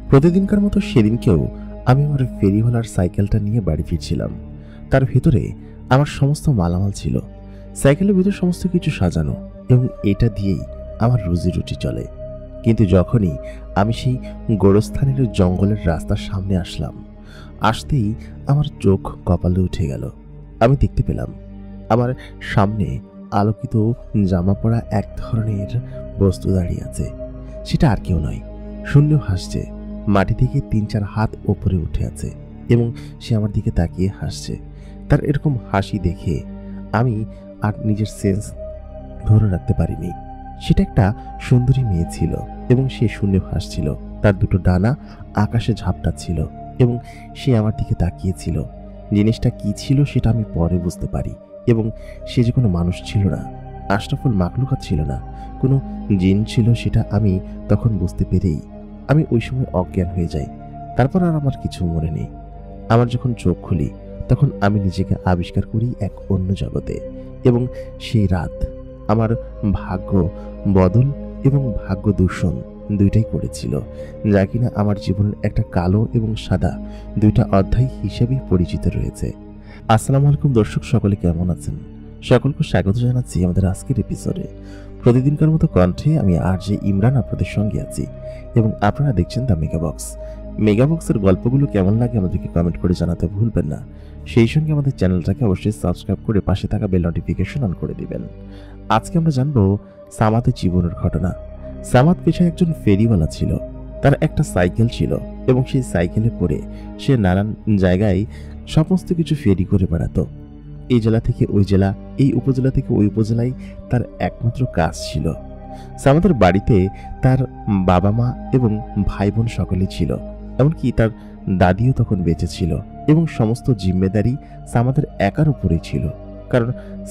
প্রতিদিনকার মতো সেদিনকেও আমি আমার ফেরিওয়ালার সাইকেলটা নিয়ে বাড়ি ফিরছিলাম। তার ভেতরে আমার সমস্ত মালামাল ছিল। সাইকেলের ভিতর সমস্ত কিছু সাজানো এবং এটা দিয়েই আমার রুজি রুটি চলে। কিন্তু যখনই আমি সেই গোরস্থানের জঙ্গলের রাস্তার সামনে আসতেই আমার চোখ কপালে উঠে গেল। আমি দেখতে পেলাম আমার সামনে আলোকিত জামা পরা এক ধরনের বস্তু দাঁড়িয়ে আছে। সেটা আর কেউ নয়, শূন্য হাসছে, মাটি থেকে ৩-৪ হাত ওপরে উঠে আছে এবং সে আমার দিকে তাকিয়ে হাসছে। তার এরকম হাসি দেখে আমি আর নিজের সেন্স ধরে রাখতে পারিনি। সেটা একটা সুন্দরী মেয়ে ছিল এবং সে শূন্য হাসছিল। তার দুটো ডানা আকাশে ঝাপটাচ্ছিল এবং সে আমার দিকে তাকিয়েছিল। জিনিসটা কি ছিল সেটা আমি পরে বুঝতে পারি এবং সে যে কোনো মানুষ ছিল না, আশরাফুল মাখলুকাত ছিল না, কোনো জিন ছিল, সেটা আমি তখন বুঝতে পেরেই আমি ওই সময় অজ্ঞান হয়ে যাই। তারপর আর আমার কিছু মনে নেই। আমার যখন চোখ খুলি তখন আমি নিজেকে আবিষ্কার করি এক অন্য জগতে এবং সেই রাত আমার ভাগ্য বদল এবং ভাগ্য দূষণ দুইটাই করেছিল, যা কিনা আমার জীবনের একটা কালো এবং সাদা দুইটা অধ্যায় হিসেবেই পরিচিত রয়েছে। আসসালামু আলাইকুম দর্শক, সকলে কেমন আছেন? সকলকে স্বাগত জানাচ্ছি আমাদের আজকের এপিসোডে। প্রতিদিনকার মতো কণ্ঠে আমি আরজে ইমরান আপনাদের সঙ্গে আছি এবং আপনারা দেখছেন দ্য মেগাবক্স। মেগাবক্সের গল্পগুলো কেমন লাগে আমাদেরকে কমেন্ট করে জানাতে ভুলবেন না। সেই সঙ্গে আমাদের চ্যানেলটাকে অবশ্যই সাবস্ক্রাইব করে পাশে থাকা বেল নোটিফিকেশন অন করে দিবেন। আজকে আমরা জানবো সামাদের জীবনের ঘটনা। সামাদ পেশায় একজন ফেরিওয়ালা ছিল। তার একটা সাইকেল ছিল এবং সেই সাইকেলে করে সে নানান জায়গায় সমস্ত কিছু ফেরি করে বেড়াতো। এই জেলা থেকে ওই জেলা, এই উপজেলা থেকে ওই উপজেলায় তার একমাত্র কাজ ছিল। সামাদের বাড়িতে তার বাবা মা এবং ভাই বোন সকলেই ছিল, এমনকি তার দাদিও তখন বেঁচে ছিল এবং সমস্ত জিম্মেদারি সামাদের একার উপরেই ছিল। কারণ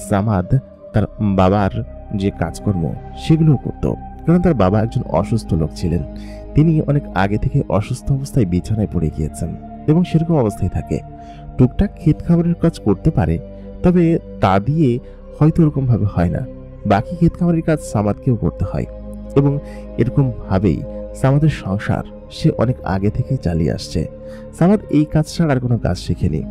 সামাদ তার বাবার যে কাজকর্ম সেগুলোও করত, কারণ তার বাবা একজন অসুস্থ লোক ছিলেন। তিনি অনেক আগে থেকে অসুস্থ অবস্থায় বিছানায় পড়ে গিয়েছেন এবং সেরকম অবস্থায় থাকে। টুকটাক ক্ষেত খামারের কাজ করতে পারে, তবে তা দিয়ে হয়তো ওরকমভাবে হয় না। বাকি ক্ষেত খামারের কাজ সামাদকেও করতে হয় এবং এরকম ভাবেই সামাদের সংসার সে অনেক আগে থেকে চালিয়ে আসছে। সামাদ এই কাজ ছাড়া আর কোনো কাজ শেখেনি।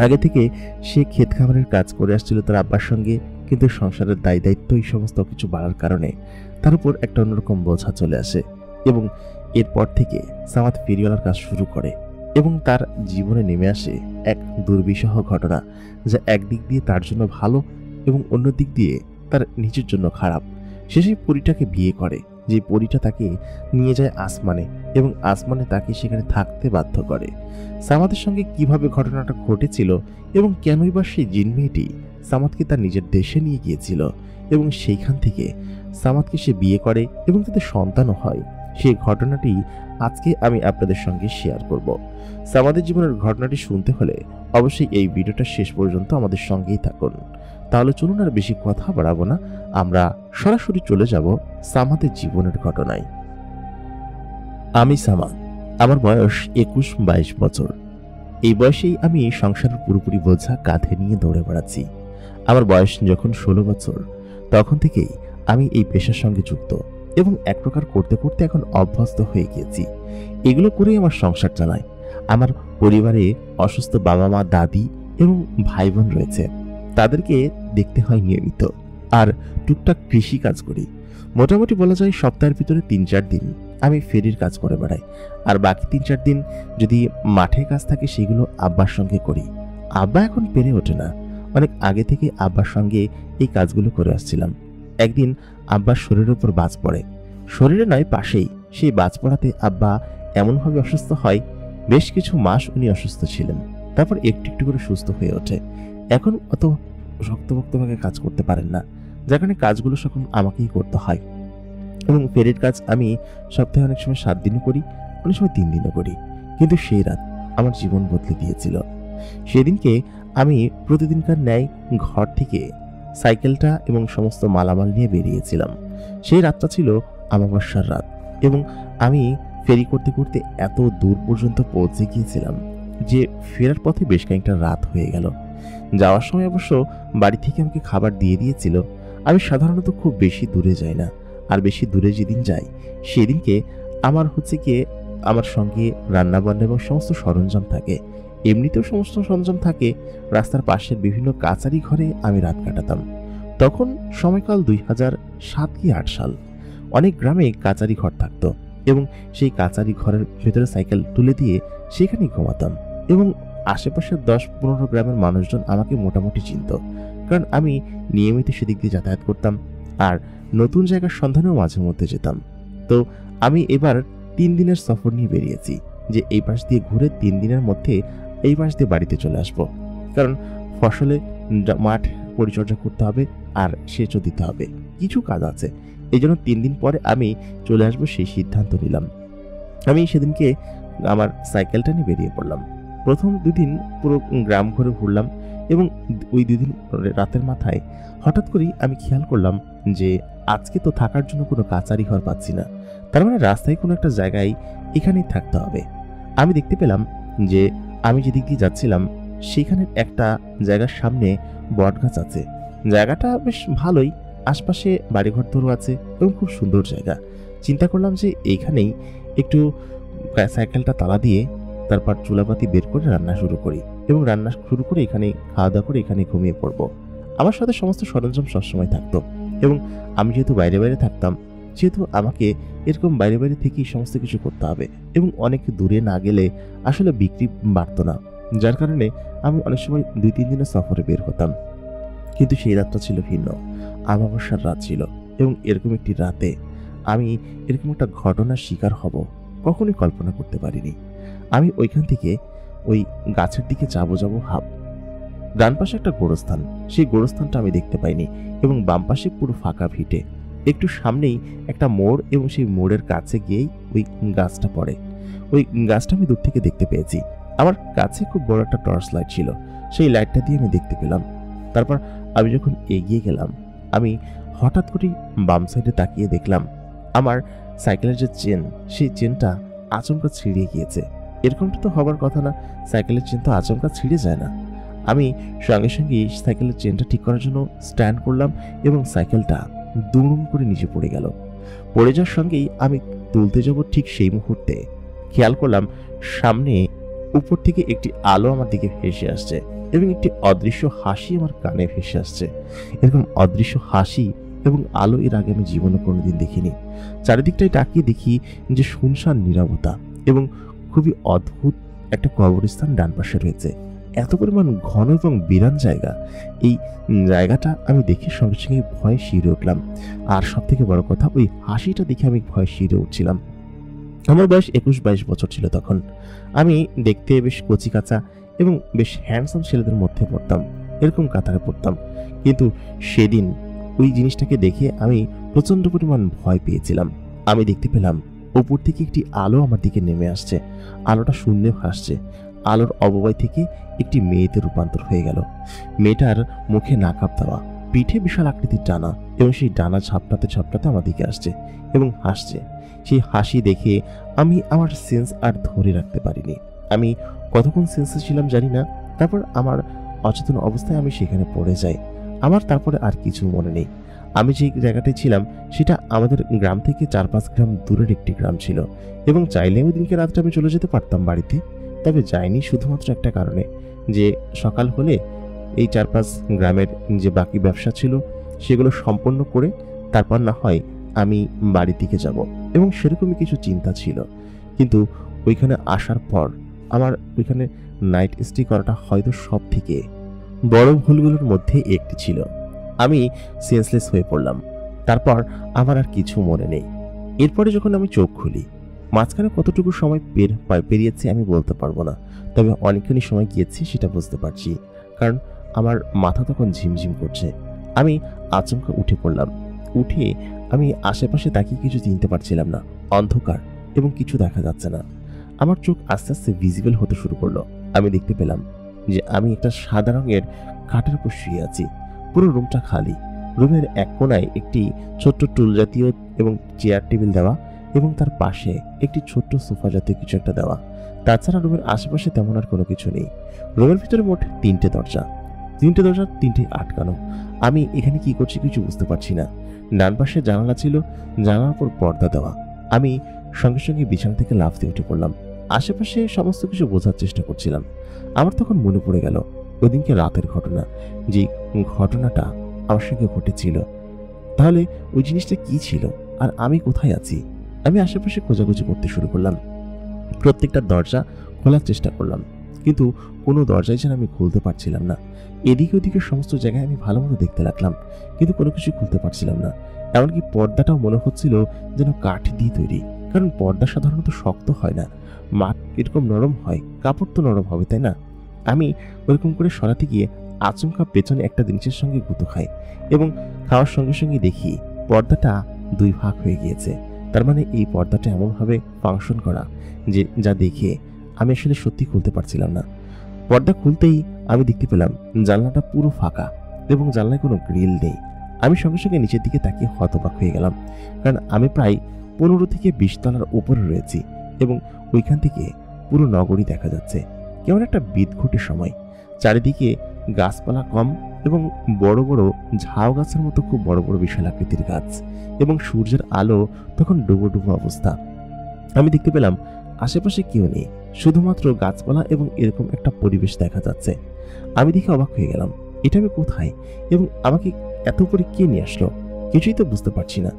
আগে থেকে সে ক্ষেত খামারের কাজ করে আসছিল তার আব্বার সঙ্গে, কিন্তু সংসারের দায় দায়িত্ব এই সমস্ত কিছু বাড়ার কারণে তার উপর একটা অন্যরকম বোঝা চলে আসে এবং এরপর থেকে সামাদ ফেরিওয়ালার কাজ শুরু করে এবং তার জীবনে নেমে আসে এক দুর্বিষহ ঘটনা, যা একদিক দিয়ে তার জন্য ভালো এবং অন্য দিক দিয়ে তার নিজের জন্য খারাপ। সে সেই পরীটাকে বিয়ে করে, যে পরীটা তাকে নিয়ে যায় আসমানে এবং আসমানে তাকে সেখানে থাকতে বাধ্য করে। সামাদের সঙ্গে কিভাবে ঘটনাটা ঘটেছিল এবং কেনই বা সেই জিন মেয়েটি সামাদকে তার নিজের দেশে নিয়ে গিয়েছিল এবং সেইখান থেকে সামাদকে সে বিয়ে করে এবং তাদের সন্তানও হয়, সেই ঘটনাটি আজকে আমি আপনাদের সঙ্গে শেয়ার করব। সামাদের জীবনের ঘটনাটি শুনতে হলে অবশ্যই এই ভিডিওটা শেষ পর্যন্ত আমাদের সঙ্গেই থাকুন। তাহলে চলুন আর বেশি কথা বাড়াবো না, আমরা সরাসরি চলে যাব সামাদের জীবনের ঘটনায়। আমি সামাদ, আমার বয়স 21-22 বছর। এই বয়সেই আমি সংসারের পুরোপুরি বোঝা কাঁধে নিয়ে দৌড়ে বেড়াচ্ছি। আমার বয়স যখন 16 বছর, তখন থেকেই আমি এই পেশার সঙ্গে যুক্ত এবং এক প্রকার করতে করতে এখন অভ্যস্ত হয়ে গিয়েছি। এগুলো করেই আমার সংসার চালায়। আমার পরিবারে অসুস্থ বাবা মা, দাদি এবং ভাই বোন রয়েছে, তাদেরকে দেখতে হয় নিয়মিত। আর টুকটাক কৃষি কাজ করি। মোটামুটি বলা যায় সপ্তাহের ভিতরে 3-4 দিন আমি ফেরির কাজ করে বেড়াই, আর বাকি 3-4 দিন যদি মাঠে কাজ থাকে সেগুলো আব্বার সঙ্গে করি। আব্বা এখন পেরে ওঠে না, অনেক আগে থেকে আব্বার সঙ্গে এই কাজগুলো করে আসছিলাম। একদিন আব্বার শরীরের উপর বাজ পড়ে, শরীরে নয় পাশেই। সেই বাজ পড়াতে আব্বা এমনভাবে অসুস্থ হয়, বেশ কিছু মাস উনি অসুস্থ ছিলেন। তারপর একটু একটু করে সুস্থ হয়ে ওঠে। এখন অত শক্তভক্তভাবে কাজ করতে পারেন না, যার কারণে কাজগুলো সকল আমাকেই করতে হয় এবং ফেরির কাজ আমি সপ্তাহে অনেক সময় 7 দিনও করি, অনেক সময় 3 দিনও করি। কিন্তু সেই রাত আমার জীবন বদলে দিয়েছিল। সেদিনকে আমি প্রতিদিনকার ন্যায় ঘর থেকে সাইকেলটা এবং সমস্ত মালামাল নিয়ে বেরিয়েছিলাম। সেই রাতটা ছিল অমাবস্যার রাত এবং আমি ফেরি করতে করতে এত দূর পর্যন্ত পৌঁছে গিয়েছিলাম যে ফেরার পথে বেশ খানিকটা রাত হয়ে গেল। যাওয়ার সময় অবশ্য বাড়ি থেকে আমাকে খাবার দিয়ে দিয়েছিল। আমি সাধারণত খুব বেশি দূরে যাই না, আর বেশি দূরে যেদিন যাই সেদিনকে আমার আমার সঙ্গে রান্নাবান্না এবং সমস্ত সরঞ্জাম থাকে। এমনিতেও সমস্ত সরঞ্জাম থাকে। রাস্তার পাশের বিভিন্ন কাচারি ঘরে আমি রাত কাটাতাম। তখন সময়কাল 2007 কি 8 সাল। অনেক গ্রামে কাচারি ঘর থাকতো এবং সেই কাচারি ঘরের ভেতরে সাইকেল তুলে দিয়ে সেখানেই ঘুমাতাম। এবং আশেপাশের 10-15 গ্রামের মানুষজন আমাকে মোটামুটি চিনত, কারণ আমি নিয়মিত সেদিক দিয়ে যাতায়াত করতাম আর নতুন জায়গার সন্ধানেও মাঝে মধ্যে যেতাম। তো আমি এবার 3 দিনের সফর নিয়ে বেরিয়েছি যে এই পাশ দিয়ে ঘুরে 3 দিনের মধ্যে এই পাশ দিয়ে বাড়িতে চলে আসব, কারণ ফসলে মাঠ পরিচর্যা করতে হবে আর সেচও দিতে হবে, কিছু কাজ আছে। এই জন্য 3 দিন পরে আমি চলে আসবো সেই সিদ্ধান্ত নিলাম। আমি সেদিনকে আমার সাইকেলটা নিয়ে বেরিয়ে পড়লাম। প্রথম 2 দিন পুরো গ্রাম ঘুরে ঘুরলাম এবং ওই 2 দিন রাতের মাথায় হঠাৎ করেই আমি খেয়াল করলাম যে আজকে তো থাকার জন্য কোনো কাচারি ঘর পাচ্ছি না, তার মানে রাস্তায় কোনো একটা জায়গায় এখানেই থাকতে হবে। আমি দেখতে পেলাম যে আমি যেদিক দিয়ে যাচ্ছিলাম সেখানের একটা জায়গার সামনে বটগাছ আছে। জায়গাটা বেশ ভালোই, আশপাশে বাড়িঘর ধরো আছে এবং খুব সুন্দর জায়গা। চিন্তা করলাম যে এইখানেই একটু সাইকেলটা তালা দিয়ে তারপর চুলাপাতি বের করে রান্না শুরু করি এবং রান্না শুরু করে এখানে খাওয়া দাওয়া করে এখানে ঘুমিয়ে পড়বো। আমার সাথে সমস্ত সরঞ্জাম সবসময় থাকতো এবং আমি যেহেতু বাইরে বাইরে থাকতাম, যেহেতু আমাকে এরকম বাইরে বাইরে থেকেই সমস্ত কিছু করতে হবে এবং অনেক দূরে না গেলে আসলে বিক্রি বাড়তো না, যার কারণে আমি অনেক সময় 2-3 দিনের সফরে বের হতাম। কিন্তু সেই রাতটা ছিল ভিন্ন, আমাবস্যার রাত ছিল এবং এরকম একটি রাতে আমি এরকম একটা ঘটনার শিকার হব কখনোই কল্পনা করতে পারিনি। আমি ওইখান থেকে ওই গাছের দিকে যাবো হাব। ডান পাশে একটা গোরস্থান, সেই গোরস্থানটা আমি দেখতে পাইনি এবং বাম পাশে পুরো ফাঁকা ভিটে। একটু সামনেই একটা মোড় এবং সেই মোড়ের কাছে গিয়েই ওই গাছটা পড়ে। ওই গাছটা আমি দূর থেকে দেখতে পেয়েছি। আমার কাছে খুব বড় একটা টর্চ লাইট ছিল, সেই লাইটটা দিয়ে আমি দেখতে পেলাম। তারপর আমি যখন এগিয়ে গেলাম, আমি হঠাৎ করে বাম সাইডে তাকিয়ে দেখলাম আমার সাইকেলের যে চেন, সেই চেনটা আচমকা ছিঁড়ে গিয়েছে। এরকমটা তো হবার কথা না, সাইকেলের চেন তো আচমকা ছিঁড়ে যায় না। আমি সঙ্গে সঙ্গে সাইকেলের চেনটা ঠিক করার জন্য স্ট্যান্ড করলাম এবং সাইকেলটা দুমড়ুম করে নিচে পড়ে গেল। পড়ে যাওয়ার সঙ্গেই আমি তুলতে যাব, ঠিক সেই মুহূর্তে খেয়াল করলাম সামনে উপর থেকে একটি আলো আমার দিকে ভেসে আসছে এবং একটি অদৃশ্য হাসি আমার কানে ভেসে আসছে। এরকম অদৃশ্য হাসি এবং আলো এর আগে আমি জীবনে কোনোদিন দেখিনি। চারিদিকটায় তাকিয়ে দেখি যে শুনশান নীরবতা এবং খুবই অদ্ভুত একটা কবরস্থান ডান পাশে রয়েছে। এত পরিমাণ ঘন এবং বিরান জায়গা, এই জায়গাটা আমি দেখে সঙ্গে সঙ্গে ভয়ে শিউরে উঠলাম। আর সব থেকে বড় কথা, ওই হাসিটা দেখে আমি ভয়ে শিউরে উঠছিলাম। আমার বয়স 21-22 বছর ছিল তখন। আমি দেখতে বেশ কচিকাঁচা এবং বেশ হ্যান্ডসাম ছেলেদের মধ্যে পড়তাম, এরকম কাতারে পড়তাম। কিন্তু সেদিন ওই জিনিসটাকে দেখে আমি প্রচন্ড পরিমাণ ভয় পেয়েছিলাম। আমি দেখতে পেলাম উপর থেকে একটি আলো আমার দিকে নেমে আসছে। আলোটা শূন্যে ভাসছে। আলোর অবয়ব থেকে একটি মেয়েতে রূপান্তর হয়ে গেল। মেয়েটার মুখে নাকাব দেওয়া, পিঠে বিশাল আকৃতির ডানা এবং সেই ডানা ঝাপটাতে ঝাপটাতে আমার দিকে আসছে এবং হাসছে। সেই হাসি দেখে আমি আমার সেন্স আর ধরে রাখতে পারিনি। আমি কতক্ষণ সেন্সে ছিলাম জানি না। তারপর আমার অচেতন অবস্থায় আমি সেখানে পড়ে যাই। আমার তারপরে আর কিছু মনে নেই। আমি যে জায়গাটায় ছিলাম সেটা আমাদের গ্রাম থেকে 4-5 গ্রাম দূরের একটি গ্রাম ছিল এবং চাইলে ওই দিনকে রাতটা আমি চলে যেতে পারতাম বাড়িতে, তবে যাইনি শুধুমাত্র একটা কারণে, যে সকাল হলে এই 4-5 গ্রামের যে বাকি ব্যবসা ছিল সেগুলো সম্পন্ন করে তারপর না হয় আমি বাড়ির দিকে যাব এবং সেরকমই কিছু চিন্তা ছিল। কিন্তু ওইখানে আসার পর আমার ওইখানে নাইট স্টে করাটা হয়তো সব থেকে বড় ভুলগুলোর মধ্যে একটি ছিল। আমি সেন্সলেস হয়ে পড়লাম। তারপর আমার আর কিছু মনে নেই। এরপরে যখন আমি চোখ খুলি, মাঝখানে কতটুকু সময় পেরিয়েছে আমি বলতে পারবো না, তবে অনেকখানি সময় গিয়েছে সেটা বুঝতে পারছি, কারণ আমার মাথা তখন ঝিমঝিম করছে। আমি আচমকা উঠে পড়লাম। উঠে আমি আশেপাশে তাকিয়ে কিছু চিনতে পারছিলাম না, অন্ধকার এবং কিছু দেখা যাচ্ছে না। আমার চোখ আস্তে আস্তে ভিজিবল হতে শুরু করলো। আমি দেখতে পেলাম যে আমি একটা সাদা রঙের খাটের উপর শুয়ে আছি। পুরো রুমটা খালি। রুমের এক কোনায় একটি ছোট্ট টুল জাতীয় এবং চেয়ার টেবিল দেওয়া এবং তার পাশে একটি ছোট্ট সোফা জাতীয় কিছু একটা দেওয়া। তাছাড়া রুমের আশেপাশে তেমন আর কোনো কিছু নেই। রুমের ভিতরে মোট 3টে দরজা। 3টে দরজা 3টেই আটকানো। আমি এখানে কি করছি কিছু বুঝতে পারছি না। ডান পাশে জানালা ছিল, জানালার উপর পর্দা দেওয়া। আমি সঙ্গে সঙ্গে বিছানা থেকে লাফ দিয়ে উঠে পড়লাম। আশেপাশে সমস্ত কিছু বোঝার চেষ্টা করছিলাম। আমার তখন মনে পড়ে গেল ওদিনকে রাতের ঘটনা, যে ঘটনাটা আমার সঙ্গে ঘটেছিল। তাহলে ওই জিনিসটা কি ছিল আর আমি কোথায় আছি? আমি আশেপাশে খোঁজাখুঁজি করতে শুরু করলাম। প্রত্যেকটা দরজা খোলার চেষ্টা করলাম, কিন্তু কোনো দরজাই যেন আমি খুলতে পারছিলাম না। এদিকে ওদিকে সমস্ত জায়গায় আমি ভালো মতো দেখতে লাগলাম, কিন্তু কোনো কিছু খুলতে পারছিলাম না। এমনকি পর্দাটাও মনে হচ্ছিল যেন কাঠ দিয়ে তৈরি, কারণ পর্দা সাধারণত শক্ত হয় না, মাঠ এরকম নরম হয়, কাপড় তো নরম হবে, তাই না? আমি ওরকম করে সরাতে গিয়ে আচমকা পেছনে একটা জিনিসের সঙ্গে গুঁতো খাই, এবং খাওয়ার সঙ্গে সঙ্গে দেখি পর্দাটা দুই ভাগ হয়ে গিয়েছে। তার মানে এই পর্দাটা এমনভাবে ফাংশন করা যে যা দেখে আমি আসলে সত্যি খুলতে পারছিলাম না। পর্দা খুলতেই আমি দেখতে পেলাম জানলাটা পুরো ফাঁকা এবং জানলায় কোনো গ্রিল নেই। আমি সঙ্গে সঙ্গে নিচের দিকে তাকিয়ে হতবাক হয়ে গেলাম, কারণ আমি প্রায় 15 থেকে 20 তলার উপরে রয়েছি এবং ওইখান থেকে পুরো নগরী দেখা যাচ্ছে। কেমন একটা বিদঘুটের সময়, চারিদিকে গাছপালা কম এবং বড় বড় ঝাউ গাছের মতো খুব বড় বড় বিশাল আকৃতির গাছ, এবং সূর্যের আলো তখন ডুবো ডুবো অবস্থা। আমি দেখতে পেলাম আশেপাশে কেউ নেই, শুধুমাত্র গাছপালা এবং এরকম একটা পরিবেশ দেখা যাচ্ছে। আমি দেখে অবাক হয়ে গেলাম, এটা আমি কোথায় এবং আমাকে এত উপরে কে নিয়ে আসলো? কিছুই তো বুঝতে পারছি না।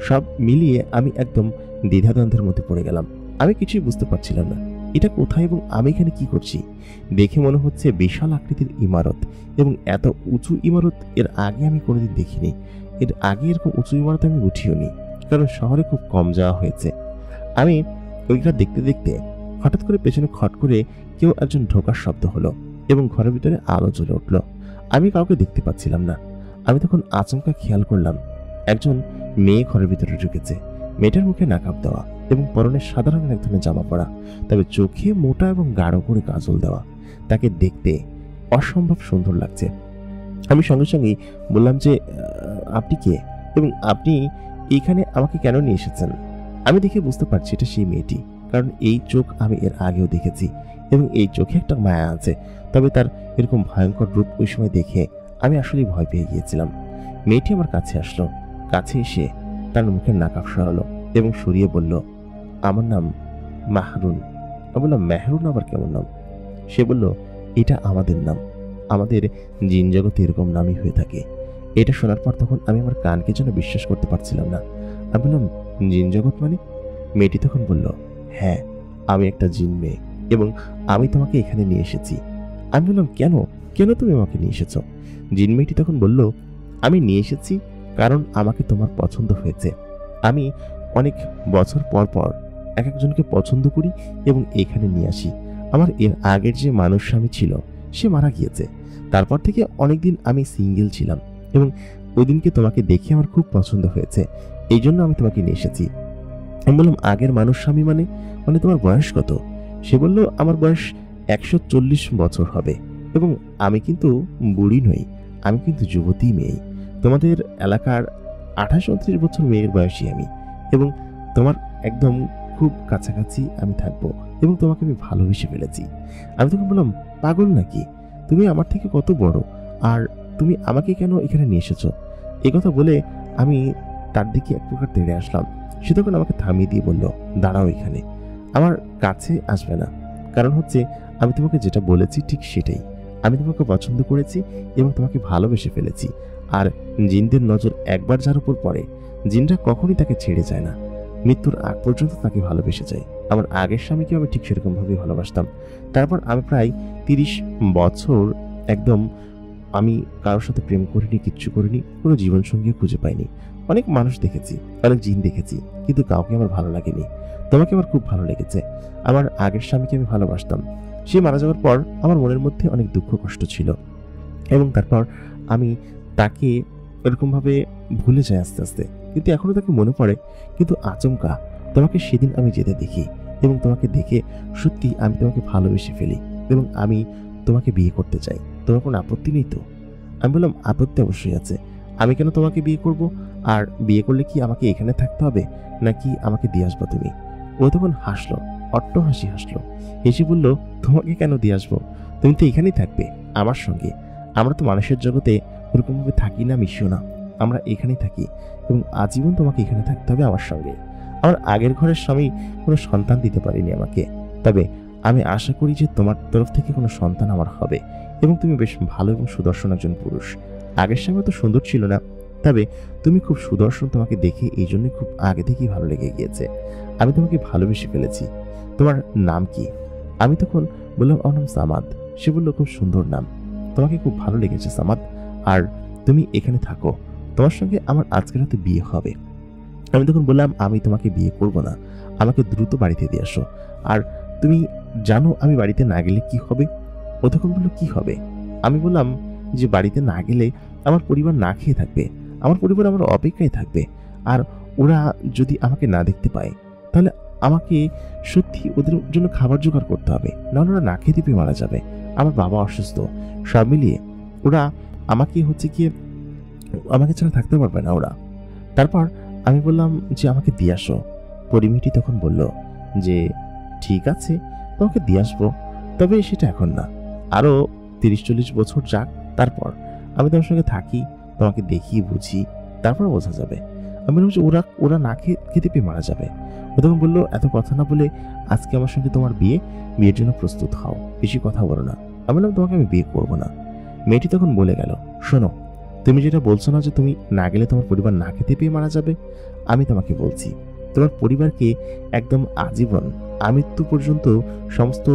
সব মিলিয়ে আমি একদম দ্বিধাদ্বন্দ্বের মধ্যে পড়ে গেলাম। আমি কিছুই বুঝতে পারছিলাম না এটা কোথায় এবং আমি এখানে কি করছি। দেখে মনে হচ্ছে বিশাল আকৃতির ইমারত, এবং এত উঁচু ইমারত এর আগে আমি কোনোদিন দেখিনি। এর আগে এরকম উঁচু ইমারত আমি উঠিও নি, কারণ শহরে খুব কম যাওয়া হয়েছে। আমি ওইটা দেখতে দেখতে হঠাৎ করে পেছনে খট করে কেউ একজন ঢোকার শব্দ হলো এবং ঘরের ভিতরে আলো জ্বলে উঠল। আমি কাউকে দেখতে পাচ্ছিলাম না। আমি তখন আচমকা খেয়াল করলাম একজন মেয়ে ঘরের ভিতরে ঢুকেছে। মেয়েটার মুখে নাকাব দেওয়া এবং পরনে সাদা রঙের এক ধরনের জামা পরা, তবে চোখে মোটা এবং গাঢ় করে কাজল দেওয়া। তাকে দেখতে অসম্ভব সুন্দর লাগছে। আমি সঙ্গে সঙ্গেই বললাম যে আপনি কে এবং আপনি এইখানে আমাকে কেন নিয়ে এসেছেন? আমি দেখে বুঝতে পারছি এটা সেই মেয়েটি, কারণ এই চোখ আমি এর আগেও দেখেছি এবং এই চোখে একটা মায়া আছে। তবে তার এরকম ভয়ঙ্কর রূপ ওই সময় দেখে আমি আসলেই ভয় পেয়ে গিয়েছিলাম। মেয়েটি আমার কাছে আসলো, কাছে এসে তার মুখের নাকাব সরালো এবং সরিয়ে বলল, আমার নাম মাহরুন। আমি বললাম, মেহরুন আবার কেমন নাম? সে বলল, এটা আমাদের নাম, আমাদের জিন জগতে এরকম নামই হয়ে থাকে। এটা শোনার পর তখন আমি আমার কানকে যেন বিশ্বাস করতে পারছিলাম না। আমি বললাম, জিন জগৎ মানে? মেয়েটি তখন বলল, হ্যাঁ, আমি একটা জিন মেয়ে এবং আমি তোমাকে এখানে নিয়ে এসেছি। আমি বললাম, কেন কেন তুমি আমাকে নিয়ে এসেছো? জিন মেয়েটি তখন বলল, আমি নিয়ে এসেছি কারণ আমাকে তোমার পছন্দ হয়েছে। আমি অনেক বছর পর পর এক একজনকে পছন্দ করি এবং এখানে নিয়ে আসি। আমার এর আগের যে মানুষ স্বামী ছিল সে মারা গিয়েছে। তারপর থেকে অনেকদিন আমি সিঙ্গেল ছিলাম এবং ওই দিনকে তোমাকে দেখে আমার খুব পছন্দ হয়েছে, এই জন্য আমি তোমাকে নিয়ে এসেছি। আমি বললাম, আগের মানুষ স্বামী মানে মানে তোমার বয়স কত? সে বলল, আমার বয়স 140 বছর হবে এবং আমি কিন্তু বুড়ি নই, আমি কিন্তু যুবতী মেয়ে। তোমাদের এলাকার 28-29 বছর মেয়ের বয়সী আমি, এবং তোমার একদম খুব কাছাকাছি আমি থাকবো এবং তোমাকে আমি ভালোবেসে ফেলেছি। আমি তখন বললাম, পাগল নাকি? তুমি আমার থেকে কত বড়, আর তুমি আমাকে কেন এখানে নিয়ে এসেছো? এই কথা বলে আমি তার দিকে এক প্রকার তেড়ে আসলাম। সে তখন আমাকে থামিয়ে দিয়ে বলল, দাঁড়াও, এখানে আমার কাছে আসবে না। কারণ হচ্ছে আমি তোমাকে যেটা বলেছি ঠিক সেটাই। আমি তোমাকে পছন্দ করেছি এবং তোমাকে ভালোবেসে ফেলেছি। আর জিনদের নজর একবার যার উপর পড়ে, জিনরা কখনই তাকে ছেড়ে যায় না, মৃত্যুর আগ পর্যন্ত তাকে ভালোবেসে যায়। আমার আগের স্বামীকে আমি ঠিক সেরকম ভাবেই ভালোবাসতাম। তারপর আমি প্রায় 30 বছর একদম আমি কারোর সাথে প্রেম করিনি, কিচ্ছু করিনি, কোনো জীবনসঙ্গীও খুঁজে পাইনি। অনেক মানুষ দেখেছি, অনেক জিন দেখেছি, কিন্তু কাউকে আমার ভালো লাগেনি। তোমাকে আমার খুব ভালো লেগেছে। আমার আগের স্বামীকে আমি ভালোবাসতাম। সে মারা যাওয়ার পর আমার মনের মধ্যে অনেক দুঃখ কষ্ট ছিল এবং তারপর আমি তাকে এরকমভাবে ভুলে যাই আস্তে আস্তে, কিন্তু এখনো তাকে মনে পড়ে। কিন্তু আচমকা তোমাকে সেদিন আমি যেতে দেখি এবং তোমাকে দেখে সত্যি আমি তোমাকে ভালোবেসে ফেলি এবং আমি তোমাকে বিয়ে করতে চাই। তোমার কোনো আপত্তি নেই তো? আমি বললাম, আপত্তি অবশ্যই আছে। আমি কেন তোমাকে বিয়ে করব? আর বিয়ে করলে কি আমাকে এখানে থাকতে হবে নাকি আমাকে দিয়ে আসবো তুমি? ও তখন হাসলো, অট্ট হাসি হাসলো, হেসে বলল, তোমাকে কেন দিয়ে আসবো? তুমি তো এখানেই থাকবে আমার সঙ্গে। আমরা তো মানুষের জগতে ওরকমভাবে থাকি না, মিশিও না, আমরা এখানেই থাকি এবং আজীবন তোমাকে এখানে থাকতে হবে আমার সঙ্গে। আমার আগের ঘরের স্বামী কোনো সন্তান দিতে পারেনি আমাকে, তবে আমি আশা করি যে তোমার তরফ থেকে কোনো সন্তান আমার হবে এবং তুমি বেশ ভালো এবং সুদর্শন একজন পুরুষ। আগের স্বামী তো সুন্দর ছিল না, তবে তুমি খুব সুদর্শন, তোমাকে দেখে এই জন্য খুব আগে থেকেই ভালো লেগে গিয়েছে। আমি তোমাকে ভালোবেসে ফেলেছি। তোমার নাম কি? আমি তখন বললাম আমার নাম সামাদ। সে বলল খুব সুন্দর নাম, তোমাকে খুব ভালো লেগেছে সামাদ, আর তুমি এখানে থাকো, তোমার সঙ্গে আমার আজকের রাতে বিয়ে হবে। আমি তখন বললাম আমি তোমাকে বিয়ে করব না, আমাকে দ্রুত বাড়িতে দিয়ে আসো। আর তুমি জানো আমি বাড়িতে না গেলে কি হবে? ও তখন বললো কি হবে? আমি বললাম যে বাড়িতে না গেলে আমার পরিবার না খেয়ে থাকবে, আমার পরিবার আমার অপেক্ষায় থাকবে, আর ওরা যদি আমাকে না দেখতে পায় তাহলে আমাকে সত্যি ওদের জন্য খাবার জোগাড় করতে হবে, নাহলে ওরা না খেতে পেয়ে মারা যাবে। আমার বাবা অসুস্থ, সব মিলিয়ে ওরা আমাকে আমাকে ছাড়া থাকতে পারবে না ওরা। তারপর আমি বললাম যে আমাকে দিয়ে আসো। পরিমিটি তখন বলল যে ঠিক আছে, তোমাকে দিয়ে আসবো, তবে সেটা এখন না, আরো 30-40 বছর যাক, তারপর আমি তোমার সঙ্গে থাকি, তোমাকে দেখি বুঝি, তারপর বোঝা যাবে। আমি বললাম যে ওরা না খেতে পেয়ে মারা যাবে। ও তখন বললো এত কথা না বলে আজকে আমার সঙ্গে তোমার বিয়ের জন্য প্রস্তুত হও, বেশি কথা বলো না। আমি বললাম তোমাকে আমি বিয়ে করবো না। মেয়েটি তখন বলে গেল, শোনো, তুমি যেটা বলছো না যে তুমি না গেলে তোমার পরিবার না খেতে পেয়ে মারা যাবে, আমি তোমাকে বলছি তোমার পরিবারকে একদম আজীবন আমৃত্যু পর্যন্ত সমস্ত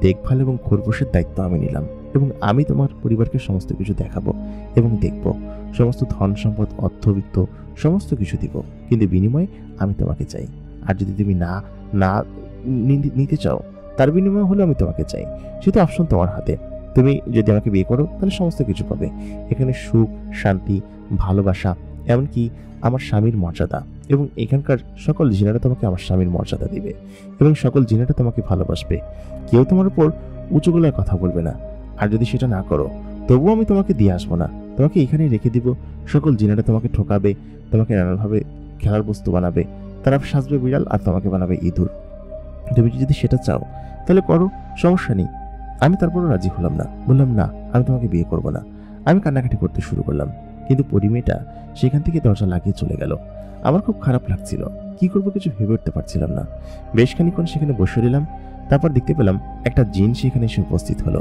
দেখভাল এবং খোরপোশের দায়িত্ব আমি নিলাম, এবং আমি তোমার পরিবারকে সমস্ত কিছু দেখাবো এবং দেখব, সমস্ত ধন সম্পদ অর্থবিত্ত সমস্ত কিছু দিব, কিন্তু বিনিময়ে আমি তোমাকে চাই। আর যদি তুমি না না নিতে চাও, তার বিনিময়ে হলে আমি তোমাকে চাই, সেটা অপশন তোমার হাতে। তুমি যদি আমাকে বিয়ে করো তাহলে সমস্ত কিছু পাবে, এখানে সুখ, শান্তি, ভালোবাসা, এমনকি আমার স্বামীর মর্যাদা, এবং এখানকার সকল জিনেরা তোমাকে আমার স্বামীর মর্যাদা দিবে এবং সকল জিনেরা তোমাকে ভালোবাসবে। কেউ তোমার উপর উঁচু গলায় কথা বলবে না। আর যদি সেটা না করো তবুও আমি তোমাকে দিয়ে আসবো না, তোমাকে এখানেই রেখে দিব। সকল জিনেরা তোমাকে ঠকাবে, তোমাকে নানানভাবে খেলার বস্তু বানাবে, তারা সাজবে বিড়াল আর তোমাকে বানাবে ইঁদুর। তুমি যদি সেটা চাও তাহলে করো, সমস্যা নেই। আমি তারপরও রাজি হলাম না, বললাম না, আমি তোমাকে বিয়ে করবো না। আমি কান্নাকাটি করতে শুরু করলাম, কিন্তু পরিমেয়েটা সেখান থেকে দরজা লাগিয়ে চলে গেল। আমার খুব খারাপ লাগছিল, কি করবো কিছু ভেবে উঠতে পারছিলাম না। বেশ খানিকক্ষণ সেখানে বসে রইলাম, তারপর দেখতে পেলাম একটা জিন সেখানে এসে উপস্থিত হলো।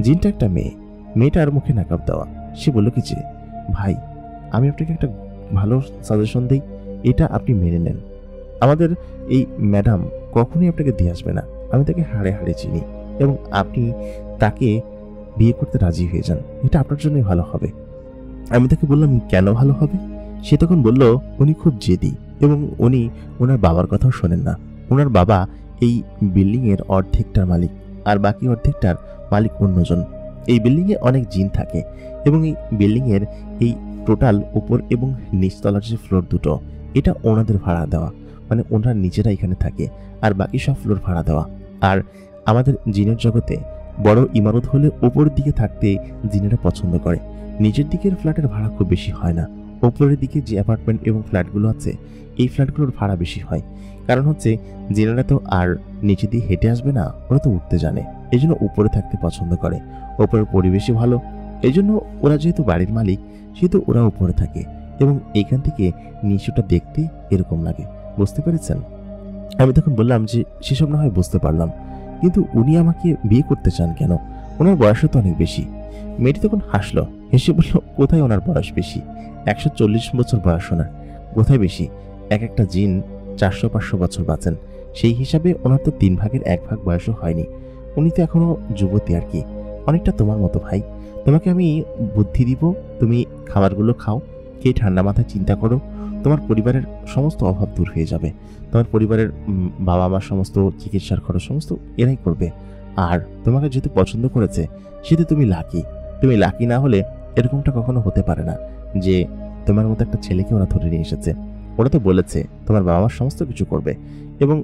জিনটা একটা মেয়ে, মেয়েটার মুখে নাকাব দেওয়া। সে বলল কি যে ভাই, আমি আপনাকে একটা ভালো সাজেশন দিই, এটা আপনি মেনে নেন। আমাদের এই ম্যাডাম কখনোই আপনাকে দিয়ে আসবে না, আমি তাকে হাড়ে হাড়ে চিনি, এবং আপনি তাকে বিয়ে করতে রাজি হয়ে যান, এটা আপনার জন্যই ভালো হবে। আমি তাকে বললাম কেন ভালো হবে? সে তখন বলল উনি খুব জেদি এবং উনি ওনার বাবার কথাও শোনেন না। ওনার বাবা এই বিল্ডিং এর অর্ধেকটার মালিক, আর বাকি অর্ধেকটার মালিক অন্যজন। এই বিল্ডিং এ অনেক জিন থাকে, এবং এই বিল্ডিং এর এই টোটাল উপর এবং নিচতলার যে ফ্লোর দুটো, এটা ওনাদের ভাড়া দেওয়া, মানে ওনারা নিজেরা এখানে থাকে, আর বাকি সব ফ্লোর ভাড়া দেওয়া। আর আমাদের জিনের জগতে বড় ইমারত হলে উপরের দিকে থাকতে জিনেরা পছন্দ করে। নিচের দিকের ফ্ল্যাটের ভাড়া খুব বেশি হয় না, উপরের দিকে যে অ্যাপার্টমেন্ট এবং ফ্ল্যাটগুলো আছে এই ফ্ল্যাটগুলোর ভাড়া বেশি হয়। কারণ হচ্ছে জিনেরা তো আর নিচে দিয়ে হেঁটে আসবে না, ওরা তো উঠতে জানে, এই জন্য উপরে থাকতে পছন্দ করে। উপরের পরিবেশই ভালো, এই জন্য ওরা যেহেতু বাড়ির মালিক সেহেতু ওরা উপরে থাকে, এবং এইখান থেকে নিচুটা দেখতে এরকম লাগে। বুঝতে পেরেছেন? আমি তখন বললাম যে সেসব না হয় বুঝতে পারলাম, কিন্তু উনি আমাকে বিয়ে করতে চান কেন? ওনার বয়সও তো অনেক বেশি। মেয়েটি তখন হাসলো, হেসে বলল কোথায় ওনার বয়স বেশি, 140 বছর বয়স ওনার, কোথায় বেশি? একটা জিন 400-500 বছর বাঁচেন, সেই হিসাবে ওনার তো 3 ভাগের 1 ভাগ বয়সও হয়নি। উনি তো এখনো যুবতী আর কি, অনেকটা তোমার মতো ভাই। তোমাকে আমি বুদ্ধি দিব, তুমি খাবারগুলো খাও, খেয়ে ঠান্ডা মাথায় চিন্তা করো, তোমার পরিবারের সমস্ত অভাব দূর হয়ে যাবে। তোমার পরিবারের বাবা মার সমস্ত চিকিৎসার খরচ সমস্ত এরাই করবে। আর তোমাকে যেহেতু পছন্দ করেছে সেহেতু তুমি লাকি। তুমি লাকি না হলে এরকমটা কখনো হতে পারে না যে তোমার মতো একটা ছেলেকে ওরা ধরে নিয়ে এসেছে। ওরা তো বলেছে তোমার বাবা মার সমস্ত কিছু করবে, এবং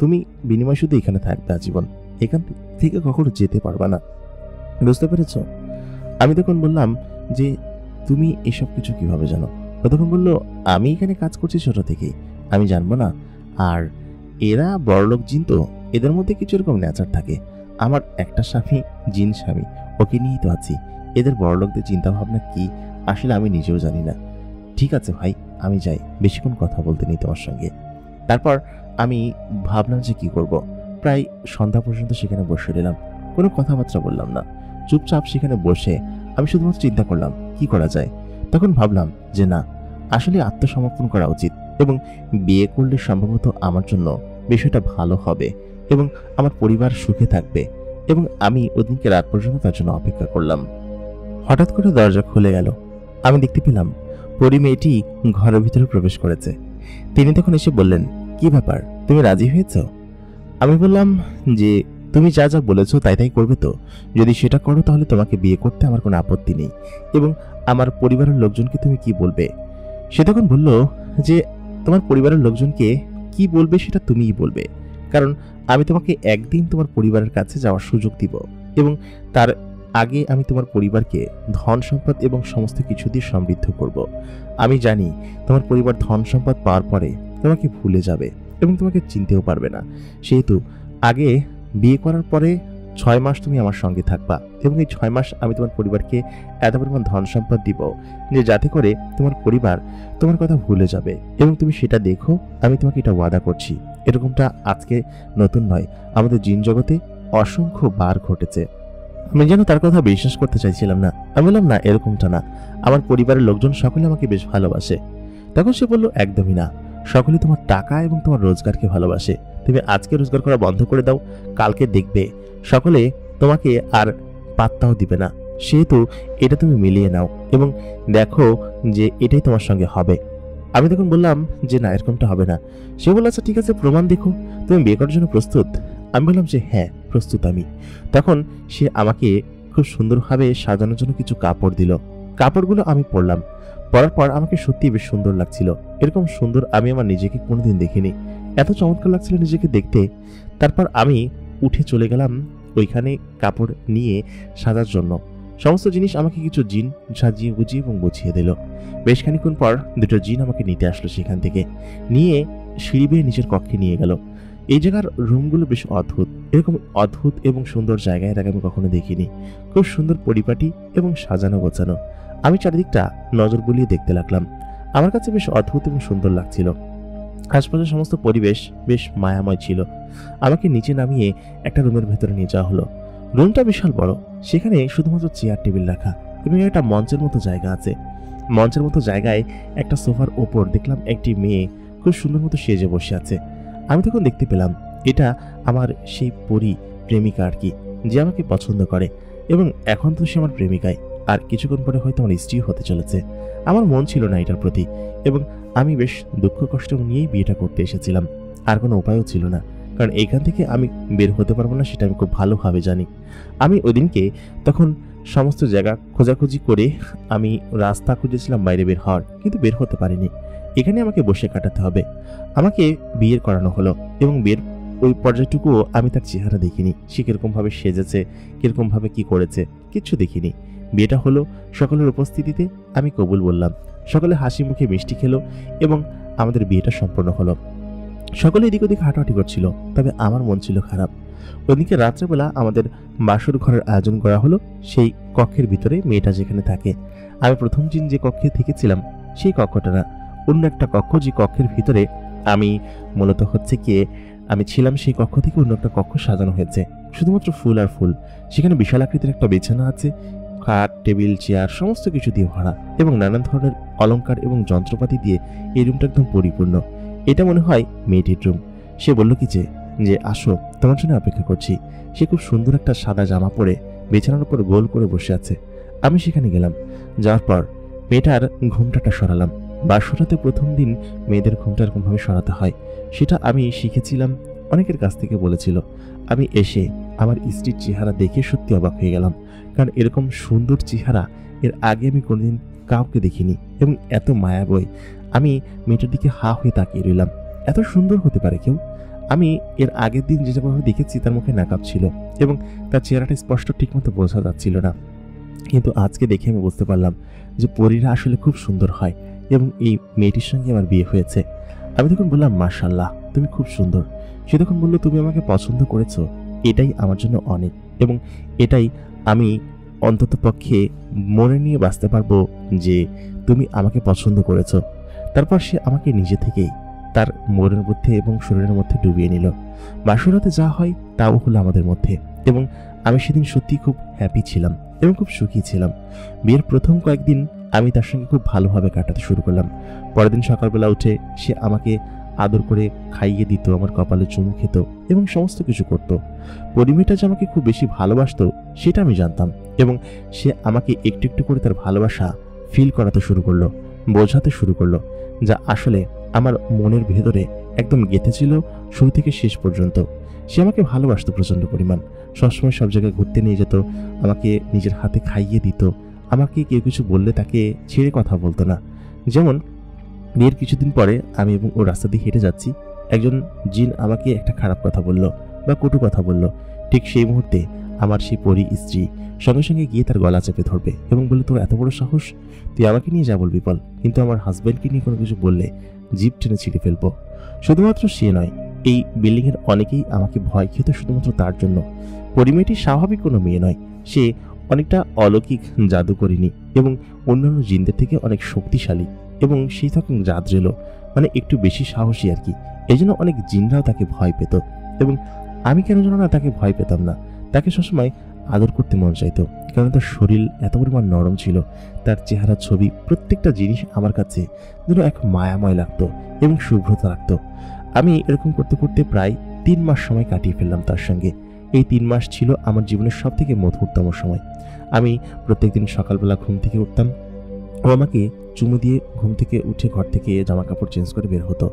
তুমি বিনিময় শুধু এখানে থাকবে আজীবন, এখান থেকে কখনো যেতে পারবা না। বুঝতে পেরেছ? আমি তখন বললাম যে তুমি এসব কিছু কিভাবে জানো? ও তখন বললো আমি এখানে কাজ করছি ছোট থেকেই, আমি জানবো না? আর এরা বড়লোক জিন তো, এদের মধ্যে কিছু এরকম নেচার থাকে। আমার একটা স্বামী জিন স্বামী, ওকে নিয়েই তো আছি। এদের বড়লোকদের চিন্তা ভাবনা কি আসলে আমি নিজেও জানি না। ঠিক আছে ভাই, আমি যাই, বেশিক্ষণ কথা বলতে নেই তোমার সঙ্গে। তারপর আমি ভাবলাম যে কি করব। প্রায় সন্ধ্যা পর্যন্ত সেখানে বসে রইলাম, কোনো কথাবার্তা বললাম না। চুপচাপ সেখানে বসে আমি শুধুমাত্র চিন্তা করলাম কি করা যায়। তখন ভাবলাম যে না, আসলে আত্মসমর্পণ করা উচিত এবং বিয়ে করলে সম্ভবত আমার জন্য বিষয়টা ভালো হবে এবং আমার পরিবার সুখে থাকবে। এবং আমি ওদিনকে রাত পর্যন্ত তার জন্য অপেক্ষা করলাম। হঠাৎ করে দরজা খুলে গেল। আমি দেখতে পেলাম পরি মেয়েটি ঘরের ভিতরে প্রবেশ করেছে। তিনি তখন এসে বললেন, কি ব্যাপার, তুমি রাজি হয়েছ? আমি বললাম যে তুমি যা যা বলেছো তাই তাই করবে তো? যদি সেটা করো তাহলে তোমাকে বিয়ে করতে আমার কোনো আপত্তি নেই, এবং আমার পরিবারের লোকজনকে তুমি কি বলবে? সে তখন বলল যে তোমার পরিবারের লোকজনকে কি বলবে সেটা তুমিই বলবে, কারণ আমি তোমাকে একদিন তোমার পরিবারের কাছে যাওয়ার সুযোগ দিব এবং তার আগে আমি তোমার পরিবারকে ধন সম্পদ এবং সমস্ত কিছু দিয়ে সমৃদ্ধ করব। আমি জানি তোমার পরিবার ধন সম্পদ পাওয়ার পরে তোমাকে ভুলে যাবে এবং তোমাকে চিনতেও পারবে না। সেহেতু আগে বিয়ে করার পরে 6 মাস তুমি আমার সঙ্গে থাকবা এবং এই 6 মাস আমি তোমার পরিবারকে এত পরিমাণ ধন সম্পদ দিব যে যাতে করে তোমার পরিবার তোমার কথা ভুলে যাবে, এবং তুমি সেটা দেখো। আমি তোমাকে এটা ওয়াদা করছি। এরকমটা আজকে নতুন নয়, আমাদের জিন জগতে অসংখ্য বার ঘটেছে। আমি যেন তার কথা বিশ্বাস করতে চাইছিলাম না। আমি বললাম, না, এরকমটা না, আমার পরিবারের লোকজন সকলে আমাকে বেশ ভালোবাসে। তখন সে বলল, একদমই না, সকলে তোমার টাকা এবং তোমার রোজগারকে ভালোবাসে। তুমি আজকে রোজগার করা বন্ধ করে দাও, কালকে দেখবে সকলে তোমাকে আর পাত্তাও দিবে না। সেহেতু এটা তুমি মিলিয়ে নাও এবং দেখো যে এটাই তোমার সঙ্গে হবে। আমি তখন বললাম যে না, এরকমটা হবে না। সে বলল, আচ্ছা ঠিক আছে, প্রমাণ দেখো, তুমি বিয়ে করার জন্য প্রস্তুত? আমি বললাম যে হ্যাঁ, প্রস্তুত আমি। তখন সে আমাকে খুব সুন্দরভাবে সাজানোর জন্য কিছু কাপড় দিল। কাপড়গুলো আমি পরলাম। পরার পর আমাকে সত্যি বেশ সুন্দর লাগছিল। এরকম সুন্দর আমি আমার নিজেকে কোনোদিন দেখিনি। এত চমৎকার লাগছিল নিজেকে দেখতে। তারপর আমি উঠে চলে গেলাম ওইখানে কাপড় নিয়ে সাজার জন্য। সমস্ত জিনিস আমাকে কিছু জিন সাজিয়ে গুজিয়ে এবং গুছিয়ে দিল। বেশ খানিক্ষণ পর দুটো জিন আমাকে নিতে আসলো। সেখান থেকে নিয়ে সিঁড়ি বেয়ে নিচের কক্ষে নিয়ে গেল। এই জায়গার রুমগুলো বেশ অদ্ভুত। এরকম অদ্ভুত এবং সুন্দর জায়গায় এর আগে আমি কখনো দেখিনি। খুব সুন্দর পরিপাটি এবং সাজানো গোছানো। আমি চারিদিকটা নজর বুলিয়ে দেখতে লাগলাম। আমার কাছে বেশ অদ্ভুত এবং সুন্দর লাগছিল। আশপাশের সমস্ত পরিবেশ বেশ মায়াময় ছিল। আমাকে নিচে নামিয়ে একটা রুমের ভেতরে নিয়ে যাওয়া হলো। রুমটা বিশাল বড়। সেখানে শুধুমাত্র চেয়ার টেবিল রাখা এবং একটা মঞ্চের মতো জায়গা আছে। মঞ্চের মতো জায়গায় একটা সোফার ওপর দেখলাম একটি মেয়ে খুব সুন্দর মতো সেজে বসে আছে। আমি তখন দেখতে পেলাম এটা আমার সেই পরী প্রেমিকা আর কি, যে আমাকে পছন্দ করে এবং এখন তো সে আমার প্রেমিকায়, আর কিছুক্ষণ পরে হয়তো আমার স্ত্রী হতে চলেছে। আমার মন ছিল না এটার প্রতি এবং আমি বেশ দুঃখ কষ্ট নিয়েই বিয়েটা করতে এসেছিলাম। আর কোনো উপায়ও ছিল না, কারণ এইখান থেকে আমি বের হতে পারবো না সেটা আমি খুব ভালোভাবে জানি। আমি ওই দিনকে তখন সমস্ত জায়গা খোঁজাখুঁজি করে আমি রাস্তা খুঁজেছিলাম বাইরে বের হওয়ার, কিন্তু বের হতে পারিনি। এখানে আমাকে বসে কাটাতে হবে। আমাকে বিয়ের করানো হলো এবং বিয়ের ওই পর্যায়টুকুও আমি তার চেহারা দেখিনি। সে কিরকমভাবে সেজেছে, কিরকমভাবে কি করেছে, কিচ্ছু দেখিনি। বিয়েটা হলো সকলের উপস্থিতিতে। আমি কবুল বললাম। সকলে হাসি মুখে মিষ্টি খেলো এবং আমাদের বিয়েটা সম্পন্ন হলো। সকলে এদিক ওদিক হাঁটাহাঁটি করছিল, তবে আমার মন ছিল খারাপ। ওদিকে রাত্রেবেলা আমাদের বাসর ঘরের আয়োজন করা হলো। সেই কক্ষের ভিতরে মেয়েটা যেখানে থাকে, আমি প্রথম দিন যে কক্ষে থেকেছিলাম সেই কক্ষটা না, অন্য একটা কক্ষ, যে কক্ষের ভিতরে আমি মূলত হচ্ছে গিয়ে আমি ছিলাম। সেই কক্ষ থেকে অন্য একটা কক্ষ সাজানো হয়েছে শুধুমাত্র ফুল আর ফুল। সেখানে বিশাল আকৃতির একটা বিছানা আছে, খাট টেবিল চেয়ার সমস্ত কিছু দিয়ে ভরা এবং নানান ধরনের অলংকার এবং যন্ত্রপাতি দিয়ে এই রুমটা একদম পরিপূর্ণ। এটা মনে হয় মেয়েটির রুম। সে বলল কি যে আসো, তোমার জন্য অপেক্ষা করছি। সে খুব সুন্দর একটা সাদা জামা পরে বিছানার উপর গোল করে বসে আছে। আমি সেখানে গেলাম। যাওয়ার পর মেয়েটার ঘুমটাটা সরালাম। বাসরাতে প্রথম দিন মেয়েদের ঘুমটা এরকমভাবে সরাতে হয়, সেটা আমি শিখেছিলাম, অনেকের কাছ থেকে বলেছিল। আমি এসে আমার স্ত্রীর চেহারা দেখে সত্যি অবাক হয়ে গেলাম, কারণ এরকম সুন্দর চেহারা এর আগে আমি কোনোদিন কাউকে দেখিনি এবং এত মায়াবয়। আমি মেয়েটার দিকে হা হয়ে তাকিয়ে রইলাম। এত সুন্দর হতে পারে কেউ? আমি এর আগের দিন যেভাবে দেখেছি তার মুখে নাকাব ছিল এবং তার চেহারাটা স্পষ্ট ঠিকমতো বোঝা যাচ্ছিল না, কিন্তু আজকে দেখে আমি বুঝতে পারলাম যে পরীরা আসলে খুব সুন্দর হয় এবং এই মেয়েটির সঙ্গে আমার বিয়ে হয়েছে। আমি তখন বললাম, মাশাআল্লাহ, তুমি খুব সুন্দর। সে তখন বলল, তুমি আমাকে পছন্দ করেছো, এটাই আমার জন্য অনেক এবং এটাই আমি অন্তত পক্ষে মনে নিয়ে বাঁচতে পারবো যে তুমি আমাকে পছন্দ করেছো। তারপর সে আমাকে নিজে থেকেই তার মনের মধ্যে এবং শরীরের মধ্যে ডুবিয়ে নিল। বাসরাতে যা হয় তাও হলো আমাদের মধ্যে, এবং আমি সেদিন সত্যি খুব হ্যাপি ছিলাম এবং খুব সুখী ছিলাম। বিয়ের প্রথম কয়েকদিন আমি তার সঙ্গে খুব ভালোভাবে কাটাতে শুরু করলাম। পরের দিন সকালবেলা উঠে সে আমাকে আদর করে খাইয়ে দিত, আমার কপালে চুমু খেত এবং সমস্ত কিছু করত। পরিমেটা যে আমাকে খুব বেশি ভালোবাসতো সেটা আমি জানতাম, এবং সে আমাকে একটু একটু করে তার ভালোবাসা ফিল করাতে শুরু করলো, বোঝাতে শুরু করলো, যা আসলে আমার মনের ভেতরে একদম গেঁথেছিল শুরু থেকে শেষ পর্যন্ত। সে আমাকে ভালোবাসতো প্রচণ্ড পরিমাণ, সবসময় সব জায়গায় ঘুরতে নিয়ে যেত, আমাকে নিজের হাতে খাইয়ে দিত, আমাকে কেউ কিছু বললে তাকে ছেড়ে কথা বলতো না। যেমন বিয়ের কিছুদিন পরে আমি এবং ও রাস্তা দিয়ে হেঁটে যাচ্ছি, একজন জিন আমাকে একটা খারাপ কথা বলল বা কটু কথা বলল। ঠিক সেই মুহূর্তে আমার সেই পরী স্ত্রী সঙ্গে সঙ্গে গিয়ে তার গলা চেপে ধরবে এবং বলল, তোর এত বড় সাহস, তুই আমাকে নিয়ে যা বলবি বল, কিন্তু আমার হাজব্যান্ডকে নিয়ে কোনো কিছু বললে জিভ টেনে ছিঁড়ে ফেলবো। শুধুমাত্র সে নয়, এই বিল্ডিংয়ের অনেকেই আমাকে ভয় খেত শুধুমাত্র তার জন্য। পরিমেয়টি স্বাভাবিক কোনো মেয়ে নয়, সে অনেকটা অলৌকিক জাদুকরিনী এবং অন্যান্য জিনদের থেকে অনেক শক্তিশালী, এবং সেই তখন জাদরেলো, মানে একটু বেশি সাহসী আর কি। এই জন্য অনেক জিনরাও তাকে ভয় পেত, এবং আমি কেন জানো না তাকে ভয় পেতাম না। তাকে সবসময় আদর করতে মন চাইতো, কারণ তার শরীর এত পরিমাণ নরম ছিল, তার চেহারা, ছবি, প্রত্যেকটা জিনিস আমার কাছে যেন এক মায়াময় লাগতো এবং শুভ্রতা লাগতো। আমি এরকম করতে করতে প্রায় 3 মাস সময় কাটিয়ে ফেললাম তার সঙ্গে। এই 3 মাস ছিল আমার জীবনের সব থেকে মধুরতম সময়। আমি প্রত্যেকদিন সকালবেলা ঘুম থেকে উঠতাম, ও আমাকে চুমু দিয়ে ঘুম থেকে উঠে ঘর থেকে জামা কাপড় চেঞ্জ করে বের হতো,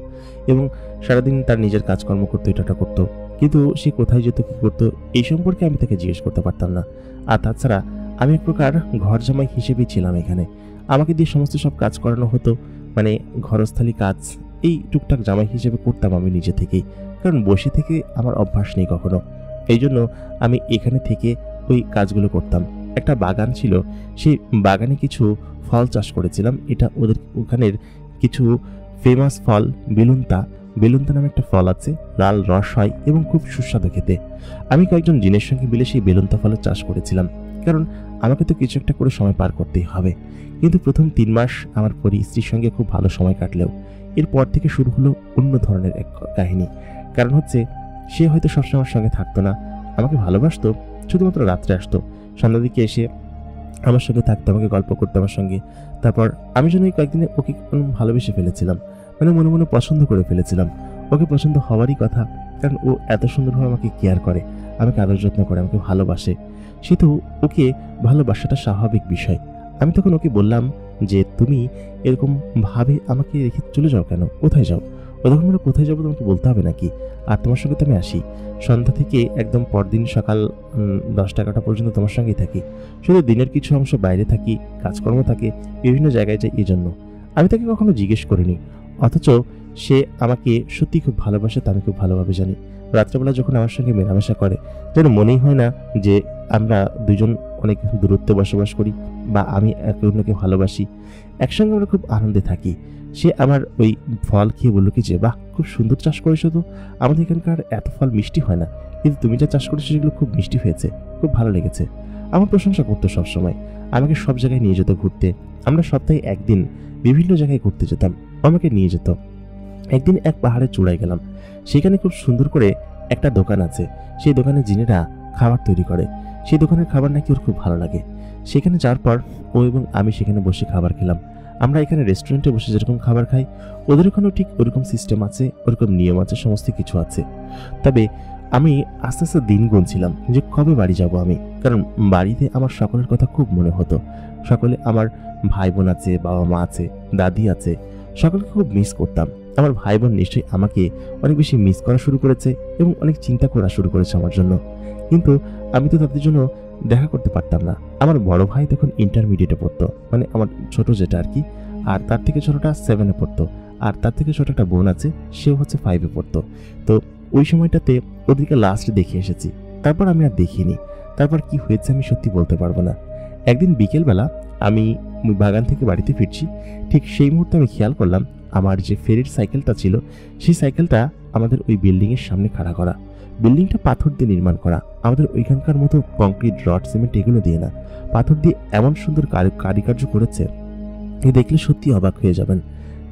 এবং সারাদিন তার নিজের কাজকর্ম করতো, এটাটা করতো। কিন্তু সে কোথায় যেত, কী করতো, এই সম্পর্কে আমি তাকে জিজ্ঞেস করতে পারতাম না। আর তাছাড়া আমি এক প্রকার ঘর জামাই হিসেবেই ছিলাম এখানে। আমাকে দিয়ে সমস্ত সব কাজ করানো হতো, মানে ঘরস্থালী কাজ এই টুকটাক জামাই হিসেবে করতাম আমি নিজে থেকেই, কারণ বসে থেকে আমার অভ্যাস নেই কখনো। এই জন্য আমি এখানে থেকে ওই কাজগুলো করতাম। একটা বাগান ছিল, সেই বাগানে কিছু ফল চাষ করেছিলাম। এটা ওদের ওখানের কিছু ফেমাস ফল, বেলুন্তা নামে একটা ফল আছে, লাল রস হয় এবং খুব সুস্বাদু খেতে। আমি কয়েকজন জিনের সঙ্গে মিলে সেই বেলুন্তা ফলের চাষ করেছিলাম, কারণ আমাকে তো কিছু একটা করে সময় পার করতেই হবে। কিন্তু প্রথম 3 মাস আমার স্ত্রীর সঙ্গে খুব ভালো সময় কাটলেও এরপর থেকে শুরু হলো অন্য ধরনের এক কাহিনী। কারণ হচ্ছে, সে হয়তো সবসময় আমার সঙ্গে থাকতো না, আমাকে ভালোবাসতো, শুধুমাত্র রাত্রে আসতো, সন্ধ্যার দিকে এসে আমার সঙ্গে থাকতো, আমাকে গল্প করতো আমার সঙ্গে। তারপর আমি যেন এই কয়েকদিনে ওকে ভালোবেসে ফেলেছিলাম, মানে মনে মনে পছন্দ করে ফেলেছিলাম। ওকে পছন্দ হওয়ারই কথা, কারণ ও এত সুন্দরভাবে আমাকে কেয়ার করে, আমাকে আদর যত্ন করে, আমাকে ভালোবাসে। সে তো ওকে ভালোবাসাটা স্বাভাবিক বিষয়। আমি তখন ওকে বললাম যে, তুমি এরকম ভাবে আমাকে রেখে চলে যাও কেন, কোথায় যাও? ও তখন আমরা কোথায় যাবো তোমাকে বলতে হবে নাকি, আর তোমার সঙ্গে তো আমি আসি, সন্ধ্যা থেকে একদম পরদিন সকাল 10টা-11টা পর্যন্ত তোমার সঙ্গেই থাকি, শুধু দিনের কিছু অংশ বাইরে থাকি, কাজকর্ম থাকে, বিভিন্ন জায়গায় যাই। এই জন্য আমি তাকে কখনো জিজ্ঞেস করিনি, অথচ সে আমাকে সত্যি খুব ভালোবাসে, তা আমি খুব ভালোভাবে জানি। রাত্রেবেলা যখন আমার সঙ্গে মেলামেশা করে, যেন মনেই হয় না যে আমরা দুজন অনেক দূরত্বে বসবাস করি বা আমি একে অন্যকে ভালোবাসি। একসঙ্গে আমরা খুব আনন্দে থাকি। সে আমার ওই ফল খেয়ে বললো কি যে, বাহ, খুব সুন্দর চাষ করেছো তো, আমাদের এখানকার এত ফল মিষ্টি হয় না, কিন্তু তুমি যা চাষ করেছো সেগুলো খুব মিষ্টি হয়েছে, খুব ভালো লেগেছে। আমার প্রশংসা করতো সবসময়, আমাকে সব জায়গায় নিয়ে যেত ঘুরতে। আমরা সপ্তাহে একদিন বিভিন্ন জায়গায় ঘুরতে যেতাম, আমাকে নিয়ে যেত। একদিন এক পাহাড়ের চূড়ায় গেলাম, সেখানে খুব সুন্দর করে একটা দোকান আছে, সেই দোকানে জিনেরা খাবার তৈরি করে, সেই দোকানের খাবার নাকি ওর খুব ভালো লাগে। সেখানে যাওয়ার পর ও এবং আমি সেখানে বসে খাবার খেলাম। আমরা এখানে রেস্টুরেন্টে বসে যেরকম খাবার খাই, ওদের ওখানেও ঠিক ওরকম সিস্টেম আছে, ওরকম নিয়ম আছে, সমস্ত কিছু আছে। তবে আমি আস্তে আস্তে দিন গুনছিলাম যে কবে বাড়ি যাব আমি, কারণ বাড়িতে আমার সকলের কথা খুব মনে হতো। সকলে, আমার ভাই বোন আছে, বাবা মা আছে, দাদি আছে, সকলকে খুব মিস করতাম। আমার ভাই বোন নিশ্চয়ই আমাকে অনেক বেশি মিস করা শুরু করেছে এবং অনেক চিন্তা করা শুরু করেছে আমার জন্য, কিন্তু আমি তো তাদের জন্য দেখা করতে পারতাম না। আমার বড় ভাই তখন ইন্টারমিডিয়েটে পড়তো, মানে আমার ছোট যেটা আর কি, আর তার থেকে ছোটটা 7-এ পড়তো, আর তার থেকে ছোট একটা বোন আছে, সেও হচ্ছে 5-এ পড়তো। তো ওই সময়টাতে ওদেরকে লাস্টে দেখে এসেছি, তারপর আমি আর দেখিনি। তারপর কি হয়েছে আমি সত্যি বলতে পারবো না। একদিন বিকেলবেলা আমি বাগান থেকে বাড়িতে ফিরছি, ঠিক সেই মুহূর্তে আমি খেয়াল করলাম আমার যে ফেরির সাইকেলটা ছিল, সেই সাইকেলটা আমাদের ওই বিল্ডিংয়ের সামনে খাড়া করা। বিল্ডিংটা পাথর দিয়ে নির্মাণ করা, আমাদের ওইখানকার মতো কংক্রিট, রড, সিমেন্ট এগুলো দিয়ে না, পাথর দিয়ে এমন সুন্দর কারুকার্য করেছে, দেখলে সত্যি অবাক হয়ে যাবেন।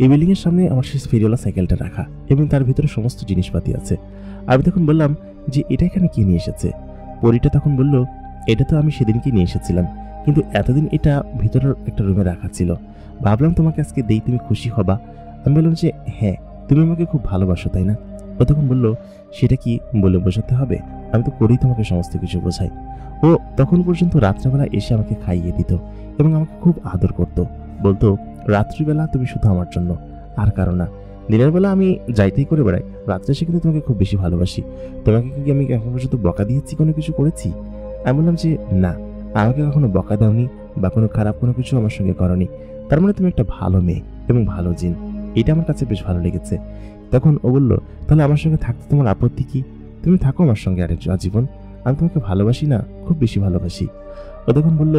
এই বিল্ডিংয়ের সামনে আমার সেই ফেরিওয়ালা সাইকেলটা রাখা এবং তার ভিতরে সমস্ত জিনিসপাতি আছে। আমি তখন বললাম যে এটা এখানে কে নিয়ে এসেছে? পরীটা তখন বলল, এটা তো আমি সেদিনকে নিয়ে এসেছিলাম, কিন্তু এতদিন এটা ভিতরের একটা রুমে রাখা ছিল। ভাবলাম তোমাকে আজকে দেই, তুমি খুশি হবা। আমি বললাম যে হ্যাঁ, তুমি আমাকে খুব ভালোবাসো তাই না? ও তখন বলল, সেটা কি বলে বোঝাতে হবে? আমি তো করেই তোমাকে সমস্ত কিছু বোঝাই। ও তখন পর্যন্ত রাত্রেবেলা এসে আমাকে খাইয়ে দিত এবং আমাকে খুব আদর করত। বলতো, রাত্রিবেলা তুমি শুধু আমার জন্য, আর কারো না। দিনের বেলা আমি যাইতেই করে বেড়াই, রাত্রে এসে কিন্তু তোমাকে খুব বেশি ভালোবাসি। তোমাকে কি আমি এখন পর্যন্ত বকা দিয়েছি, কোনো কিছু করেছি? আমি বললাম যে না, আমাকে কখনো বকা দাওনি বা কোনো খারাপ কোনো কিছু আমার সঙ্গে করনি। তার মানে তুমি একটা ভালো মেয়ে এবং ভালো জিন, এটা আমার কাছে বেশ ভালো লেগেছে। তখন ও বলল, তাহলে আমার সঙ্গে থাকতে তোমার আপত্তি কি? তুমি থাকো আমার সঙ্গে আর আজীবন, আমি তোমাকে ভালোবাসি না, খুব বেশি ভালোবাসি। ও তখন বলল,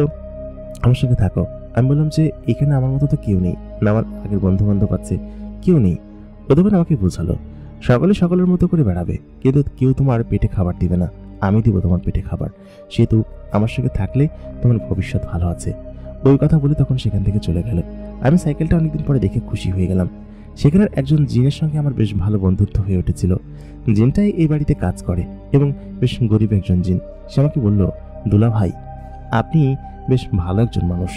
আমার সঙ্গে থাকো। আমি বললাম যে এখানে আমার মতো তো কেউ নেই, না আমার আগের বন্ধু বান্ধব আছে, কেউ নেই। ও তখন আমাকে বোঝালো, সকলে সকলের মতো করে বেড়াবে, কিন্তু কেউ তোমার পেটে খাবার দিবে না, আমি দিব তোমার পেটে খাবার। সেহেতু আমার সঙ্গে থাকলে তোমার ভবিষ্যৎ ভালো আছে। ওই কথা বলে তখন সেখান থেকে চলে গেল। আমি সাইকেলটা অনেকদিন পরে দেখে খুশি হয়ে গেলাম। সেখানের একজন জিনের সঙ্গে আমার বেশ ভালো বন্ধুত্ব হয়ে উঠেছিল। জিনটাই এই বাড়িতে কাজ করে এবং বেশ গরিব একজন জিন। সে আমাকে বলল, দুলা ভাই, আপনি বেশ ভালো একজন মানুষ,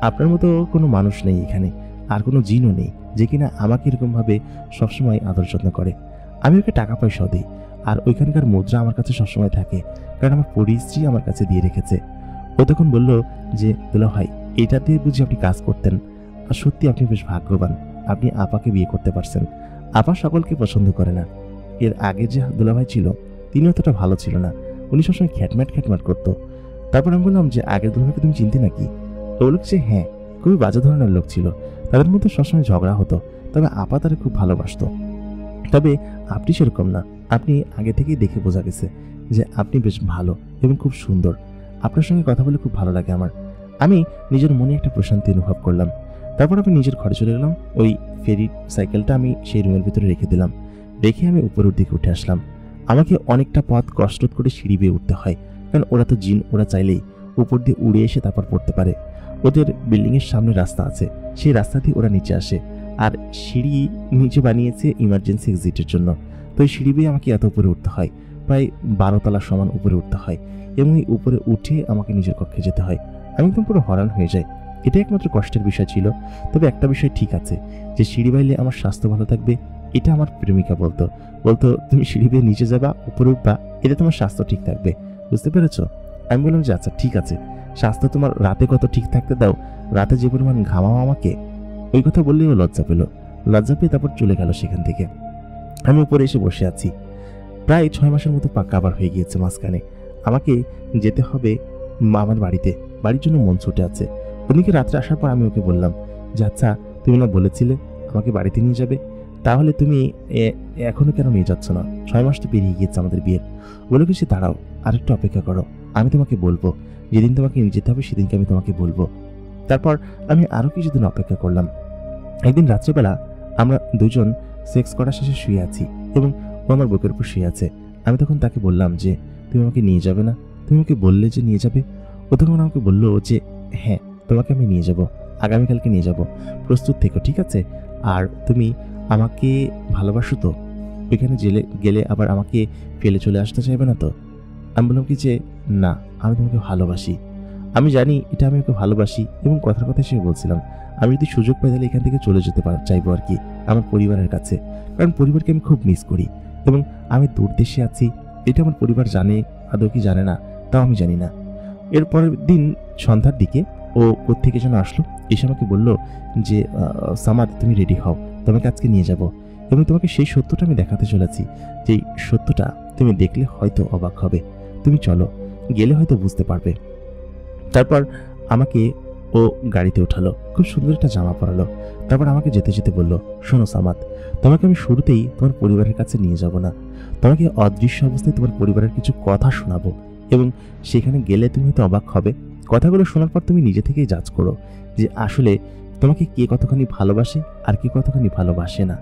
আপনার মতো কোনো মানুষ নেই এখানে, আর কোনো জিনও নেই যে কিনা আমাকে এরকমভাবে সবসময় আদর যত্ন করে। আমি ওকে টাকা পয়সাও দিই, আর ওইখানকার মুদ্রা আমার কাছে সবসময় থাকে, কারণ আমার পরিস্ত্রী আমার কাছে দিয়ে রেখেছে। ও তখন বলল যে দুলা ভাই, এটা দিয়ে বুঝি আপনি কাজ করতেন, আর সত্যি আপনি বেশ ভাগ্যবান, আপনি আপাকে বিয়ে করতে পারছেন। আপা সকলকে পছন্দ করে না। এর আগে যে দুলাভাই ছিল তিনি অতটা ভালো ছিল না, উনি সবসময় খ্যাটম্যাট খ্যাটম্যাট করতো। তারপর আমি বললাম যে আগের দুলাভাইকে তুমি চিনতে নাকি? ও বলল যে হ্যাঁ, খুবই বাজে ধরনের লোক ছিল, তাদের মধ্যে সবসময় ঝগড়া হতো, তবে আপা তারা খুব ভালোবাসতো। তবে আপনি সেরকম না, আপনি আগে থেকেই দেখে বোঝা গেছে যে আপনি বেশ ভালো এবং খুব সুন্দর, আপনার সঙ্গে কথা বলে খুব ভালো লাগে আমার। আমি নিজের মনে একটা প্রশান্তি অনুভব করলাম। তারপর আমি নিজের ঘরে চলে গেলাম। ওই ফেরি সাইকেলটা আমি সেই রুমের ভিতরে রেখে দিলাম। রেখে আমি উপরের দিকে উঠে আসলাম। আমাকে অনেকটা পথ কষ্ট করে সিঁড়ি বেয়ে উঠতে হয়, কারণ ওরা তো জিন, ওরা চাইলেই উপর দিয়ে উড়ে এসে তারপর পড়তে পারে। ওদের বিল্ডিংয়ের সামনে রাস্তা আছে, সেই রাস্তা দিয়ে ওরা নিচে আসে, আর সিঁড়ি নিচে বানিয়েছে ইমার্জেন্সি এক্সিটের জন্য। তো এই সিঁড়ি বেয়ে আমাকে এত উপরে উঠতে হয়, প্রায় 12 তলা সমান উপরে উঠতে হয়, এবং এই উপরে উঠে আমাকে নিজের কক্ষে যেতে হয়। আমি একদম পুরো হয়রান হয়ে যাই। এটা একমাত্র কষ্টের বিষয় ছিল। তবে একটা বিষয় ঠিক আছে, যে সিঁড়ি বাইলে আমার স্বাস্থ্য ভালো থাকবে, এটা আমার প্রেমিকা বলতো। তুমি সিঁড়ি বেয়ে নিচে যাবা, উপরে উঠবা, এতে তোমার স্বাস্থ্য ঠিক থাকবে, বুঝতে পেরেছো? আমি বললাম যে আচ্ছা ঠিক আছে, স্বাস্থ্য তোমার রাতে কত ঠিক থাকতে দাও, রাতে যে পরিমাণ ঘামাও আমাকে। ওই কথা বললেও লজ্জা পেল। লজ্জা পেয়ে তারপর চলে গেল সেখান থেকে। আমি উপরে এসে বসে আছি। প্রায় 6 মাসের মতো কাবার হয়ে গিয়েছে মাঝখানে। আমাকে যেতে হবে আমার বাড়িতে, বাড়ির জন্য মন ছুটে আছে। ওদিকে রাত্রে আসার পর আমি ওকে বললাম যে আচ্ছা, তুমি না বলেছিলে আমাকে বাড়িতে নিয়ে যাবে, তাহলে তুমি এখনো কেন নিয়ে যাচ্ছ না? 6 মাস তো পেরিয়ে গিয়েছে আমাদের বিয়ের। বলে কিছু দাঁড়াও, আরেকটু অপেক্ষা করো, আমি তোমাকে বলবো, যেদিন তোমাকে নিয়ে যেতে হবে সেদিনকে আমি তোমাকে বলবো। তারপর আমি আরো কিছুদিন অপেক্ষা করলাম। একদিন রাত্রেবেলা আমরা দুজন সেক্স করা শেষে শুয়ে আছি এবং ও আমার বুকের উপর শুয়ে আছে। আমি তখন তাকে বললাম যে তুমি আমাকে নিয়ে যাবে না? তুমি আমাকে বললে যে নিয়ে যাবে। ও তখন আমাকে বললো যে হ্যাঁ, তোমাকে আমি নিয়ে যাব, আগামীকালকে নিয়ে যাব, প্রস্তুত থেকো, ঠিক আছে? আর তুমি আমাকে ভালোবাসো তো? ওইখানে গেলে আবার আমাকে ফেলে চলে আসতে চাইবে না তো? আমি বললাম কি যে না, আমি তোমাকে ভালোবাসি। আমি জানি এটা আমি ওকে ভালোবাসি, এবং কথার কথা সে বলছিলাম আমি যদি সুযোগ পাই তাহলে এখান থেকে চলে যেতে চাইবো আর কি, আমার পরিবারের কাছে, কারণ পরিবারকে আমি খুব মিস করি এবং আমি দূর দেশে আছি। এটা আমার পরিবার জানে আদৌ কি জানে না তাও আমি জানি না। এরপরের দিন সন্ধ্যার দিকে ও কোত্থেকে যেন আসলো, এসে আমাকে বললো যে সামাদ, তুমি রেডি হও, তোমাকে আজকে নিয়ে যাব, এবং তোমাকে সেই সত্যটা আমি দেখাতে চলেছি, যে সত্যটা তুমি দেখলে হয়তো অবাক হবে। তুমি চলো, গেলে হয়তো বুঝতে পারবে। তারপর আমাকে ও গাড়িতে উঠালো, খুব সুন্দর একটা জামা পরালো। তারপর আমাকে যেতে যেতে বললো, শোনো সামাদ, তোমাকে আমি শুরুতেই তোমার পরিবারের কাছে নিয়ে যাব না, তোমাকে অদৃশ্য অবস্থায় তোমার পরিবারের কিছু কথা শোনাবো, এবং সেখানে গেলে তুমি হয়তো অবাক হবে। কথাগুলো শোনার পর তুমি নিজে থেকেই জাজ করো যে আসলে তোমাকে কে কতখানি ভালোবাসে আর কে কতখানি ভালোবাসে না,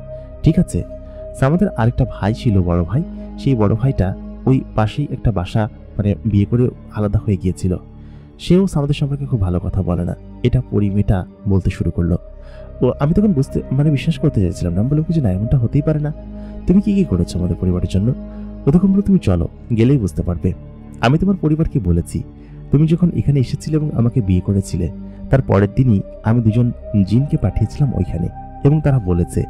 ঠিক আছে? সামাদের আরেকটা ভাই ছিল, বড় ভাই। সেই বড় ভাইটা ওই পাশেই একটা বাসা বিয়ে করে আলাদা হয়ে গিয়েছিল। সেও সামাদের সম্পর্কে খুব ভালো কথা বলে না, এটা পরিমেটা বলতে শুরু করলো। ও ও আমি তখন বিশ্বাস করতে চাইছিলাম না। আমি বললাম যে না, এমনটা হতেই পারে না। তুমি কি কি করেছো আমাদের পরিবারের জন্য? ও তখন বলল, তুমি চলো, গেলেই বুঝতে পারবে। আমি তোমার পরিবারকে বলেছি, তুমি যখন এখানে এসেছিলে এবং আমাকে বিয়ে করেছিলে, তার পরের দিনই আমি দুজন জিনকে পাঠিয়েছিলাম ওইখানে, এবং তারা বলেছে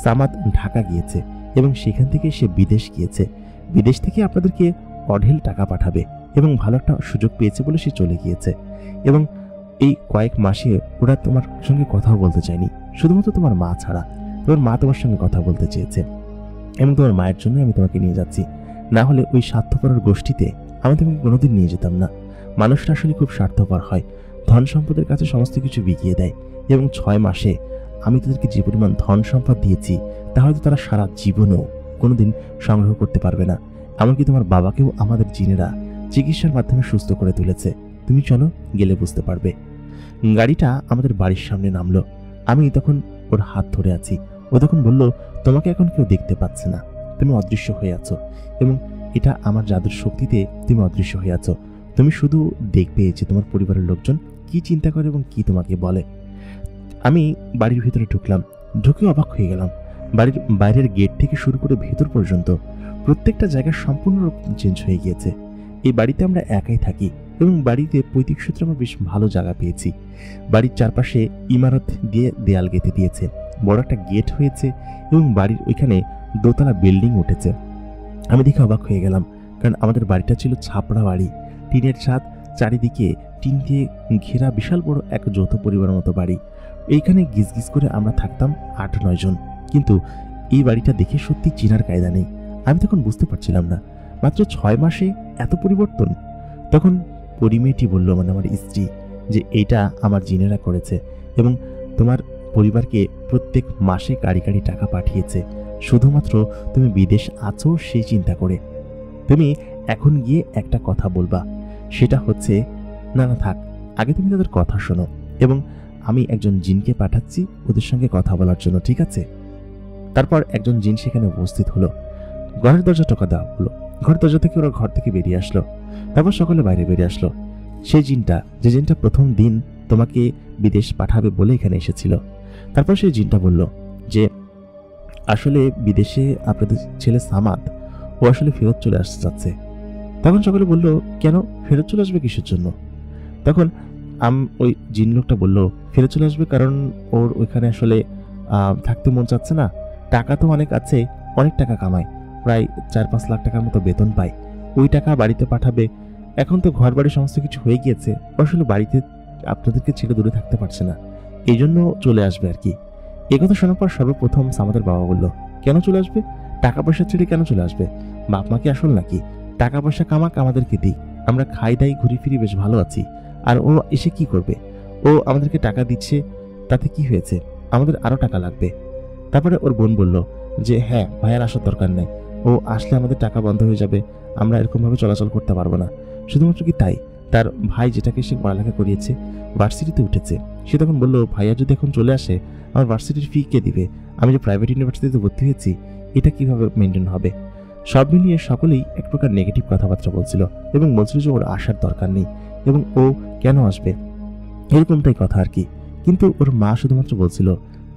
সামাদ ঢাকা গিয়েছে এবং সেখান থেকে সে বিদেশ গিয়েছে। বিদেশ থেকে আপনাদেরকে অঢেল টাকা পাঠাবে এবং ভালো একটা সুযোগ পেয়েছে বলে সে চলে গিয়েছে। এবং এই কয়েক মাসে ওরা তোমার সঙ্গে কথাও বলতে চায়নি, শুধুমাত্র তোমার মা ছাড়া। তোমার মা তোমার সঙ্গে কথা বলতে চেয়েছে এবং তোমার মায়ের জন্য আমি তোমাকে নিয়ে যাচ্ছি। না হলে ওই স্বার্থপরের গোষ্ঠীতে আমি তোমাকে কোনোদিন নিয়ে যেতাম না। মানুষরা আসলে খুব স্বার্থপর হয়, ধন সম্পদের কাছে সমস্ত কিছু বিকিয়ে দেয়, এবং 6 মাসে আমি তাদেরকে যে পরিমাণ ধন সম্পদ দিয়েছি তা হয়তো তারা সারা জীবনও কোনোদিন সংগ্রহ করতে পারবে না। এমনকি তোমার বাবাকেও আমাদের জিনেরা চিকিৎসার মাধ্যমে সুস্থ করে তুলেছে। তুমি চলো, গেলে বুঝতে পারবে। গাড়িটা আমাদের বাড়ির সামনে নামলো। আমি তখন ওর হাত ধরে আছি। ও তখন বলল, তোমাকে এখন কেউ দেখতে পাচ্ছে না, তুমি অদৃশ্য হয়ে আছো, এবং এটা আমার জাদুর শক্তিতে তুমি অদৃশ্য হয়ে আছো। তুমি শুধু দেখবে যে তোমার পরিবারের লোকজন কি চিন্তা করে এবং কি তোমাকে বলে। আমি বাড়ির ভিতরে ঢুকলাম, ঢুকে অবাক হয়ে গেলাম। বাড়ির বাইরের গেট থেকে শুরু করে ভেতর পর্যন্ত প্রত্যেকটা জায়গা সম্পূর্ণ চেঞ্জ হয়ে গিয়েছে। এই বাড়িতে আমরা একাই থাকি এবং বাড়িতে পৈতৃক সূত্রে আমরা বেশ ভালো জায়গা পেয়েছি। বাড়ির চারপাশে ইমারত দিয়ে দেয়াল গেঁথে দিয়েছে, বড় একটা গেট হয়েছে এবং বাড়ির ওইখানে দোতলা বিল্ডিং উঠেছে। আমি দেখে অবাক হয়ে গেলাম, কারণ আমাদের বাড়িটা ছিল ছাপড়া বাড়ি, টিনের ছাদ, চারিদিকে টিন দিয়ে ঘেরা বিশাল বড় এক যৌথ পরিবারের মতো বাড়ি। এইখানে গিজগিজ করে আমরা থাকতাম 8-9 জন। কিন্তু এই বাড়িটা দেখে সত্যি চেনার কায়দা নেই। আমি তখন বুঝতে পারছিলাম না, মাত্র 6 মাসে এত পরিবর্তন। তখন পরিমেয়েটি বলল, মানে আমার স্ত্রী, যে এইটা আমার জিনেরা করেছে এবং তোমার পরিবারকে প্রত্যেক মাসে কাড়ি কাড়ি টাকা পাঠিয়েছে, শুধুমাত্র তুমি বিদেশ আছো সেই চিন্তা করে। তুমি এখন গিয়ে একটা কথা বলবা, সেটা হচ্ছে না না থাক, আগে তুমি তাদের কথা শোনো, এবং আমি একজন জিনকে পাঠাচ্ছি ওদের সঙ্গে কথা বলার জন্য, ঠিক আছে? তারপর একজন জিন সেখানে উপস্থিত হলো। ঘরের দরজা টোকা দেওয়া হলো। ঘরের দরজা থেকে ওরা ঘর থেকে বেরিয়ে আসলো। তারপর সকলে বাইরে বেরিয়ে আসলো। সেই জিনটা, যে জিনটা প্রথম দিন তোমাকে বিদেশ পাঠাবে বলে এখানে এসেছিল, তারপর সেই জিনটা বলল যে আসলে বিদেশে আপনাদের ছেলে সামাদ, ও আসলে ফেরত চলে আসতে চাচ্ছে। তখন সকলে বলল, কেন ফেরত চলে আসবে কিসের জন্য? তখন ওই জিন লোকটা বলল, ফেরত চলে আসবে কারণ ওর ওইখানে আসলে থাকতে মন চাচ্ছে না। টাকা তো অনেক আছে, অনেক টাকা কামায়, প্রায় 4-5 লাখ টাকার মতো বেতন পায়। ওই টাকা বাড়িতে পাঠাবে। এখন তো ঘর বাড়ি সমস্ত কিছু হয়ে গিয়েছে, আসলে বাড়িতে আপনাদেরকে ছেড়ে দূরে থাকতে পারছে না, এই জন্য চলে আসবে আর কি। এই কথা শোনার পর সর্বপ্রথম আমাদের বাবা বলল, কেন চলে আসবে? টাকা পয়সা ছেড়ে কেন চলে আসবে? বাপ মা কি আসল নাকি? টাকা পয়সা কামাক, আমাদেরকে দিই, আমরা খাই দাই ঘুরি ফিরি বেশ ভালো আছি। আর ও এসে কি করবে? ও আমাদেরকে টাকা দিচ্ছে, তাতে কি হয়েছে? আমাদের আরো টাকা লাগবে। তারপরে ওর বোন বলল যে হ্যাঁ, ভাইয়ার আসার দরকার নেই, ও আসলে আমাদের টাকা বন্ধ হয়ে যাবে, আমরা এরকমভাবে চলাচল করতে পারবো না। শুধুমাত্র কি তাই, তার ভাই যেটাকে সে পড়ালেখা করিয়েছে ভার্সিটিতে উঠেছে, সে তখন বলল, ভাইয়া যদি এখন চলে আসে আমার ভার্সিটির ফি কে দিবে? আমি যে প্রাইভেট ইউনিভার্সিটিতে ভর্তি হয়েছি, এটা কিভাবে মেনটেন হবে? সব মিলিয়ে সকলেই এক প্রকার নেগেটিভ কথাবার্তা বলছিল এবং বলছিল যে ওর আসার দরকার নেই এবং ও কেন আসবে, এরকমটাই কথা আর কি। কিন্তু ওর মা শুধুমাত্র বলছিল,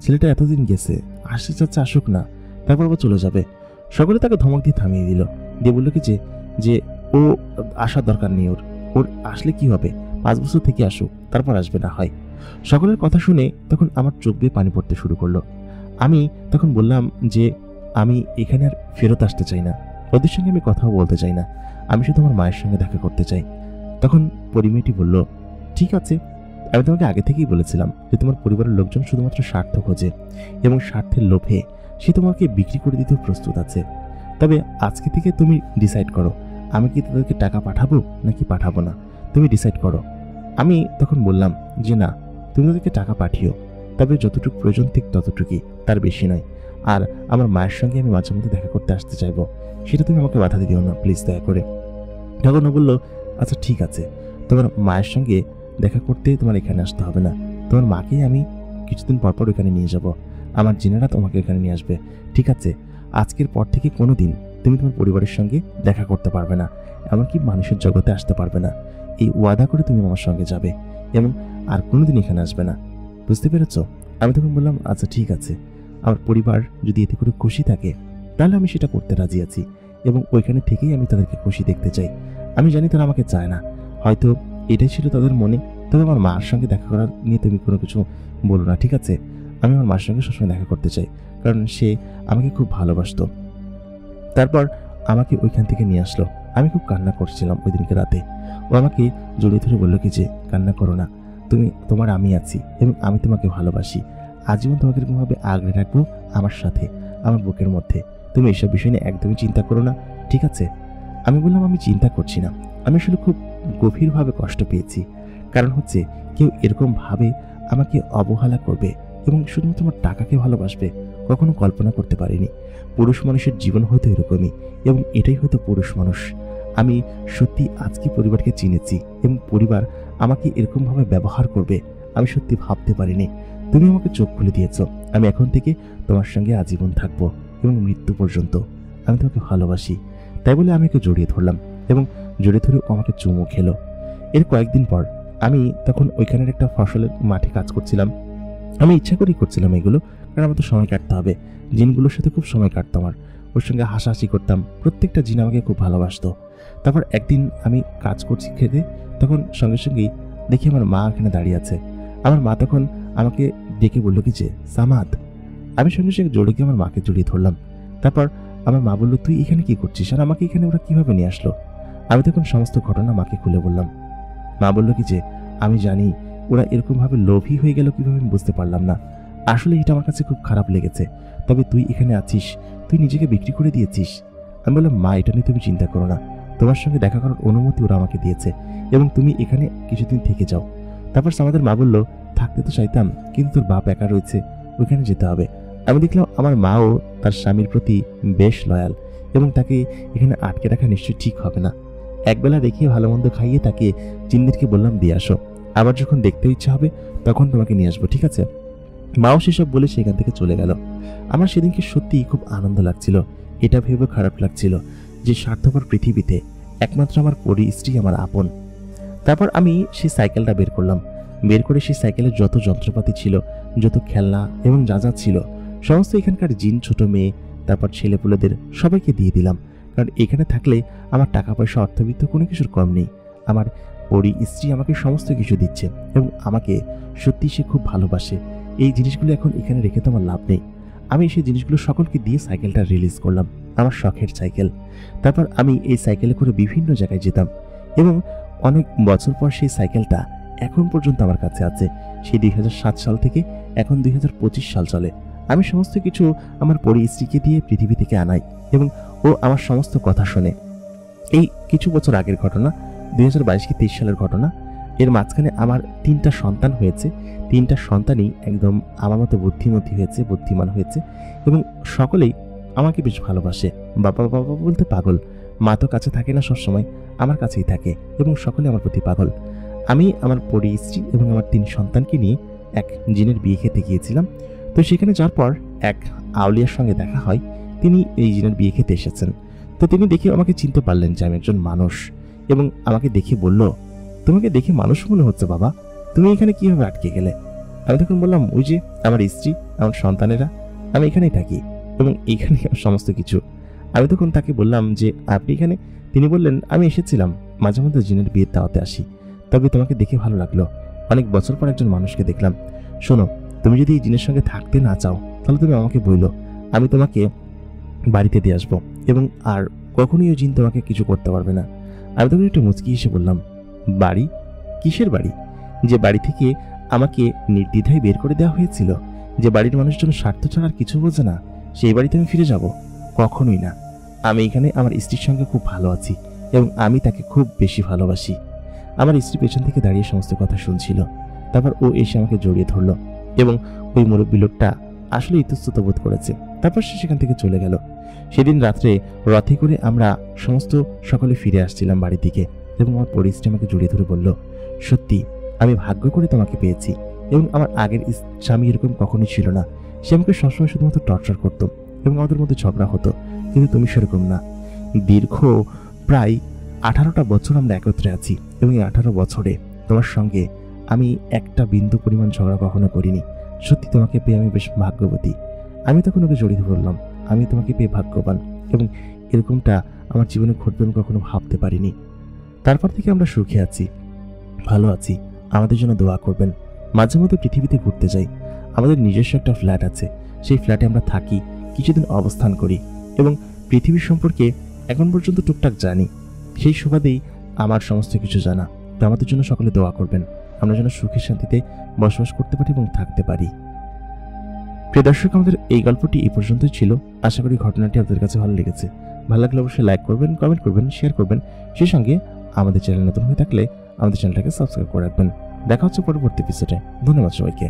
ছেলেটা এতদিন গেছে, আসতে চাচ্ছে আসুক না, তারপর আবার চলে যাবে। সকলে তাকে ধমক দিয়ে থামিয়ে দিল, দিয়ে বললো কি যে ও আসার দরকার নেই, ওর আসলে কি হবে, 5 বছর থেকে আসুক, তারপর আসবে না হয়। সকলের কথা শুনে তখন আমার চোখ দিয়ে পানি পড়তে শুরু করলো। আমি তখন বললাম যে আমি এখানে আর ফেরত আসতে চাই না, ওদের সঙ্গে আমি কথাও বলতে চাই না, আমি শুধু আমার মায়ের সঙ্গে দেখা করতে চাই। তখন পরিমেয়েটি বলল, ঠিক আছে, আমি তোমাকে আগে থেকেই বলেছিলাম যে তোমার পরিবারের লোকজন শুধুমাত্র স্বার্থ খোঁজে এবং স্বার্থের লোভে সে তোমাকে বিক্রি করে দিতেও প্রস্তুত আছে। তবে আজকে থেকে তুমি ডিসাইড করো, আমি কি তাদেরকে টাকা পাঠাবো নাকি পাঠাবো না, তুমি ডিসাইড করো। আমি তখন বললাম যে না, তুমি তাদেরকে টাকা পাঠিও, তবে যতটুকু প্রয়োজন ঠিক ততটুকুই, তার বেশি নয়। আর আমার মায়ের সঙ্গে আমি মাঝে মধ্যে দেখা করতে আসতে চাইবো, সেটা তুমি আমাকে বাধা দিও না প্লিজ, দয়া করে। তখন ও বললো, আচ্ছা ঠিক আছে, তোমার মায়ের সঙ্গে দেখা করতে তোমার এখানে আসতে হবে না, তোমার মাকেই আমি কিছুদিন পর পর এখানে নিয়ে যাব, আমার জিনেরা তোমাকে এখানে নিয়ে আসবে, ঠিক আছে? আজকের পর থেকে কোনো দিন তুমি তোমার পরিবারের সঙ্গে দেখা করতে পারবে না, এমনকি মানুষের জগতে আসতে পারবে না। এই ওয়াদা করে তুমি আমার সঙ্গে যাবে এবং আর কোনোদিন এখানে আসবে না, বুঝতে পেরেছো? আমি তখন বললাম, আচ্ছা ঠিক আছে, আমার পরিবার যদি এতে করে খুশি থাকে তাহলে আমি সেটা করতে রাজি আছি এবং ওইখানে থেকেই আমি তাদেরকে খুশি দেখতে চাই। আমি জানি তারা আমাকে চায় না, হয়তো এটাই ছিল তাদের মনে। তবে আমার মার সঙ্গে দেখা করার নিয়ে তুমি কোনো কিছু বলো না, ঠিক আছে? আমি আমার মার সঙ্গে সবসময় দেখা করতে চাই, কারণ সে আমাকে খুব ভালোবাসতো। তারপর আমাকে ওইখান থেকে নিয়ে আসলো। আমি খুব কান্না করছিলাম ওই দিনকে রাতে। ও আমাকে জড়িয়ে ধরে বললো কি যে, কান্না করো না, তোমার আমি আছি এবং আমি তোমাকে ভালোবাসি। আজীবন তোমাকে এরকমভাবে আগলে রাখবো আমার সাথে, আমার বুকের মধ্যে। তুমি এসব বিষয় নিয়ে একদমই চিন্তা করো না, ঠিক আছে? আমি বললাম, আমি চিন্তা করছি না, আমি আসলে খুব গভীরভাবে কষ্ট পেয়েছি। কারণ হচ্ছে, কেউ এরকম ভাবে আমাকে অবহেলা করবে এবং শুধুমাত্র আমার টাকাকে ভালোবাসবে, কখনো কল্পনা করতে পারিনি। পুরুষ মানুষের জীবন হয়তো এরকমই, এবং এটাই হয়তো পুরুষ মানুষ। আমি সত্যি আজকে পরিবারকে চিনেছি এবং পরিবার আমাকে এরকমভাবে ব্যবহার করবে আমি সত্যি ভাবতে পারিনি। তুমি আমাকে চোখ খুলে দিয়েছ। আমি এখন থেকে তোমার সঙ্গে আজীবন থাকবো এবং মৃত্যু পর্যন্ত। আমি তোমাকে ভালোবাসি। তাই বলে আমি ওকে জড়িয়ে ধরলাম এবং জড়িয়ে ধরে আমাকে চুমু খেলো। এর কয়েকদিন পর আমি তখন ওইখানের একটা ফসলের মাঠে কাজ করছিলাম। আমি ইচ্ছা করেই করছিলাম এগুলো, কারণ আমার তো সময় কাটতে হবে। জিনগুলোর সাথে খুব সময় কাটতো আমার, ওর সঙ্গে হাসাহাসি করতাম। প্রত্যেকটা জিন আমাকে খুব ভালোবাসতো। তারপর একদিন আমি কাজ করছি খেতে, তখন সঙ্গে সঙ্গেই দেখি আমার মা এখানে দাঁড়িয়ে আছে। আমার মা তখন আমাকে ডেকে বললো কি যে, সামাদ। আমি সঙ্গে সঙ্গে জড়িয়ে গিয়ে আমার মাকে জড়িয়ে ধরলাম। তারপর আমার মা বললো, তুই এখানে কি করছিস আর আমাকে এখানে ওরা কিভাবে নিয়ে আসলো? আমি তখন সমস্ত ঘটনা মাকে খুলে বললাম। মা বললো কি যে, আমি জানি ওরা এরকমভাবে লোভী হয়ে গেল কিভাবে আমি বুঝতে পারলাম না। আসলে এটা আমার কাছে খুব খারাপ লেগেছে। তবে তুই এখানে আছিস, তুই নিজেকে বিক্রি করে দিয়েছিস। আমি বললাম, মা এটা নিয়ে তুমি চিন্তা করো না, তোমার সঙ্গে দেখা করার অনুমতি ওরা আমাকে দিয়েছে এবং তুমি এখানে কিছুদিন থেকে যাও। তারপর আমাদের মা বললো, থাকতে তো চাইতাম, কিন্তু তোর বাপ একা রয়েছে, ওইখানে যেতে হবে। আমি দেখলাম আমার মাও তার স্বামীর প্রতি বেশ লয়াল এবং তাকে এখানে আটকে রাখা নিশ্চয়ই ঠিক হবে না। একবেলা রেখে ভালো মন্দ খাইয়ে তাকে জিন্দিরকে বললাম, দিয়ে আসো, আবার যখন দেখতে ইচ্ছা হবে তখন তোমাকে নিয়ে আসবো, ঠিক আছে? মাও সেসব বলে সেখান থেকে চলে গেল। আমার সেদিনকে সত্যিই খুব আনন্দ লাগছিল। এটা ভেবে খারাপ লাগছিল যে স্বার্থপর পৃথিবীতে একমাত্র আমার স্ত্রী আমার আপন। তারপর আমি সেই সাইকেলটা বের করলাম। বের করে সেই সাইকেলের যত যন্ত্রপাতি ছিল, যত খেলনা এবং যা যা ছিল, সমস্ত এখানকার জিন, ছোট মেয়ে, তারপর ছেলেপুলেদের সবাইকে দিয়ে দিলাম। কারণ এখানে থাকলে আমার টাকা পয়সা, অর্থবিত্ত কোনো কিছুর কম নেই। আমার স্ত্রী আমাকে সমস্ত কিছু দিচ্ছে এবং আমাকে সত্যি সে খুব ভালোবাসে। এই জিনিসগুলো এখন এখানে রেখে তো আমার লাভ নেই। আমি সেই জিনিসগুলো সকলকে দিয়ে সাইকেলটা রিলিজ করলাম, আমার শখের সাইকেল। তারপর আমি এই সাইকেলে করে বিভিন্ন জায়গায় যেতাম এবং অনেক বছর পর সেই সাইকেলটা এখন পর্যন্ত আমার কাছে আছে। সেই 2007 সাল থেকে এখন 2025 সাল চলে। আমি সমস্ত কিছু আমার স্ত্রীকে দিয়ে পৃথিবী থেকে আনাই এবং ও আমার সমস্ত কথা শোনে। এই কিছু বছর আগের ঘটনা, 2022 কি 23 সালের ঘটনা। এর মাঝখানে আমার 3টা সন্তান হয়েছে। 3টা সন্তানই একদম আমার মতো বুদ্ধিমতী হয়েছে, বুদ্ধিমান হয়েছে এবং সকলেই আমাকে বেশ ভালোবাসে। বাবা বাবা বলতে পাগল। মা তো কাছে থাকে না, সবসময় আমার কাছেই থাকে এবং সকলে আমার প্রতি পাগল। আমি আমার স্ত্রী এবং আমার 3 সন্তানকে নিয়ে এক জিনের বিয়ে খেতে গিয়েছিলাম। তো সেখানে যাওয়ার পর এক আউলিয়ার সঙ্গে দেখা হয়। তিনি এই জিনের বিয়ে খেতে এসেছেন। তো তিনি দেখে আমাকে চিনতে পারলেন যে আমি একজন মানুষ এবং আমাকে দেখে বলল, তোমাকে দেখে মানুষ মনে হচ্ছে বাবা, তুমি এখানে কিভাবে আটকে গেলে? আমি তখন বললাম, ওই যে আমার স্ত্রী, আমার সন্তানেরা, আমি এখানেই থাকি এবং এইখানে সমস্ত কিছু। আমি তখন তাকে বললাম যে, আপনি এখানে? তিনি বললেন, আমি এসেছিলাম, মাঝে মধ্যে জিনের বিয়ের দাওয়াতে আসি, তবে তোমাকে দেখে ভালো লাগলো। অনেক বছর পর একজন মানুষকে দেখলাম। শোনো, তুমি যদি এই জিনের সঙ্গে থাকতে না চাও তাহলে তুমি আমাকে বললো, আমি তোমাকে বাড়িতে দিয়ে আসবো এবং আর কখনোই ওই জিন তোমাকে কিছু করতে পারবে না। আমি তখন একটু মুচকি এসে বললাম, বাড়ি? কিসের বাড়ি? যে বাড়ি থেকে আমাকে নির্দ্বিধায় বের করে দেওয়া হয়েছিল, যে বাড়ির মানুষজন স্বার্থ ছাড়া আর কিছু বোঝে না, সেই বাড়িতে আমি ফিরে যাব? কখনোই না। আমি এখানে আমার স্ত্রীর সঙ্গে খুব ভালো আছি এবং আমি তাকে খুব বেশি ভালোবাসি। আমার স্ত্রী পেছন থেকে দাঁড়িয়ে সমস্ত কথা শুনছিল। তারপর ও এসে আমাকে জড়িয়ে ধরলো এবং ওই মুরব্বী লোকটা আসলে ইতস্তত বোধ করেছে। তারপর সে সেখান থেকে চলে গেল। সেদিন রাত্রে রথে করে আমরা সমস্ত সকলে ফিরে আসছিলাম বাড়ির দিকে এবং আমার স্ত্রী আমাকে জড়িয়ে ধরে বলল, সত্যি আমি ভাগ্য করে তোমাকে পেয়েছি এবং আমার আগের স্বামী এরকম কখনোই ছিল না। সে আমাকে সবসময় শুধুমাত্র টর্চার করতো এবং আমাদের মধ্যে ঝগড়া হতো, কিন্তু তুমি সেরকম না। দীর্ঘ প্রায় 18টা বছর আমরা একত্রে আছি এবং এই 18 বছরে তোমার সঙ্গে আমি একটা বিন্দু পরিমাণ ঝগড়া কখনো করিনি। সত্যি তোমাকে পেয়ে আমি বেশ ভাগ্যবতী। আমি তখন ওকে জড়িয়ে বললাম, আমি তোমাকে পেয়ে ভাগ্যবান এবং এরকমটা আমার জীবনে ঘটবে আমি কখনো ভাবতে পারিনি। তারপর থেকে আমরা সুখে আছি, ভালো আছি। আমাদের জন্য দোয়া করবেন। মাঝে মধ্যে পৃথিবীতে ঘুরতে যাই। আমাদের নিজস্ব একটা ফ্ল্যাট আছে, সেই ফ্ল্যাটে আমরা থাকি, কিছুদিন অবস্থান করি এবং পৃথিবীর সম্পর্কে এখন পর্যন্ত টুকটাক জানি। সেই সুবাদেই আমার সমস্ত কিছু জানা। তো আমাদের জন্য সকলে দোয়া করবেন, আমরা যেন সুখে শান্তিতে বসবাস করতে পারি এবং থাকতে পারি। প্রিয় দর্শক, আমাদের এই গল্পটি এই পর্যন্তই ছিল। আশা করি ঘটনাটি আপনাদের কাছে ভালো লেগেছে। ভালো লাগলে অবশ্যই লাইক করবেন, কমেন্ট করবেন, শেয়ার করবেন। সেই সঙ্গে আমাদের চ্যানেল নতুন হয়ে থাকলে আমাদের চ্যানেলটাকে সাবস্ক্রাইব করে রাখবেন। দেখা হচ্ছে পরবর্তী এপিসোডে। ধন্যবাদ সবাইকে।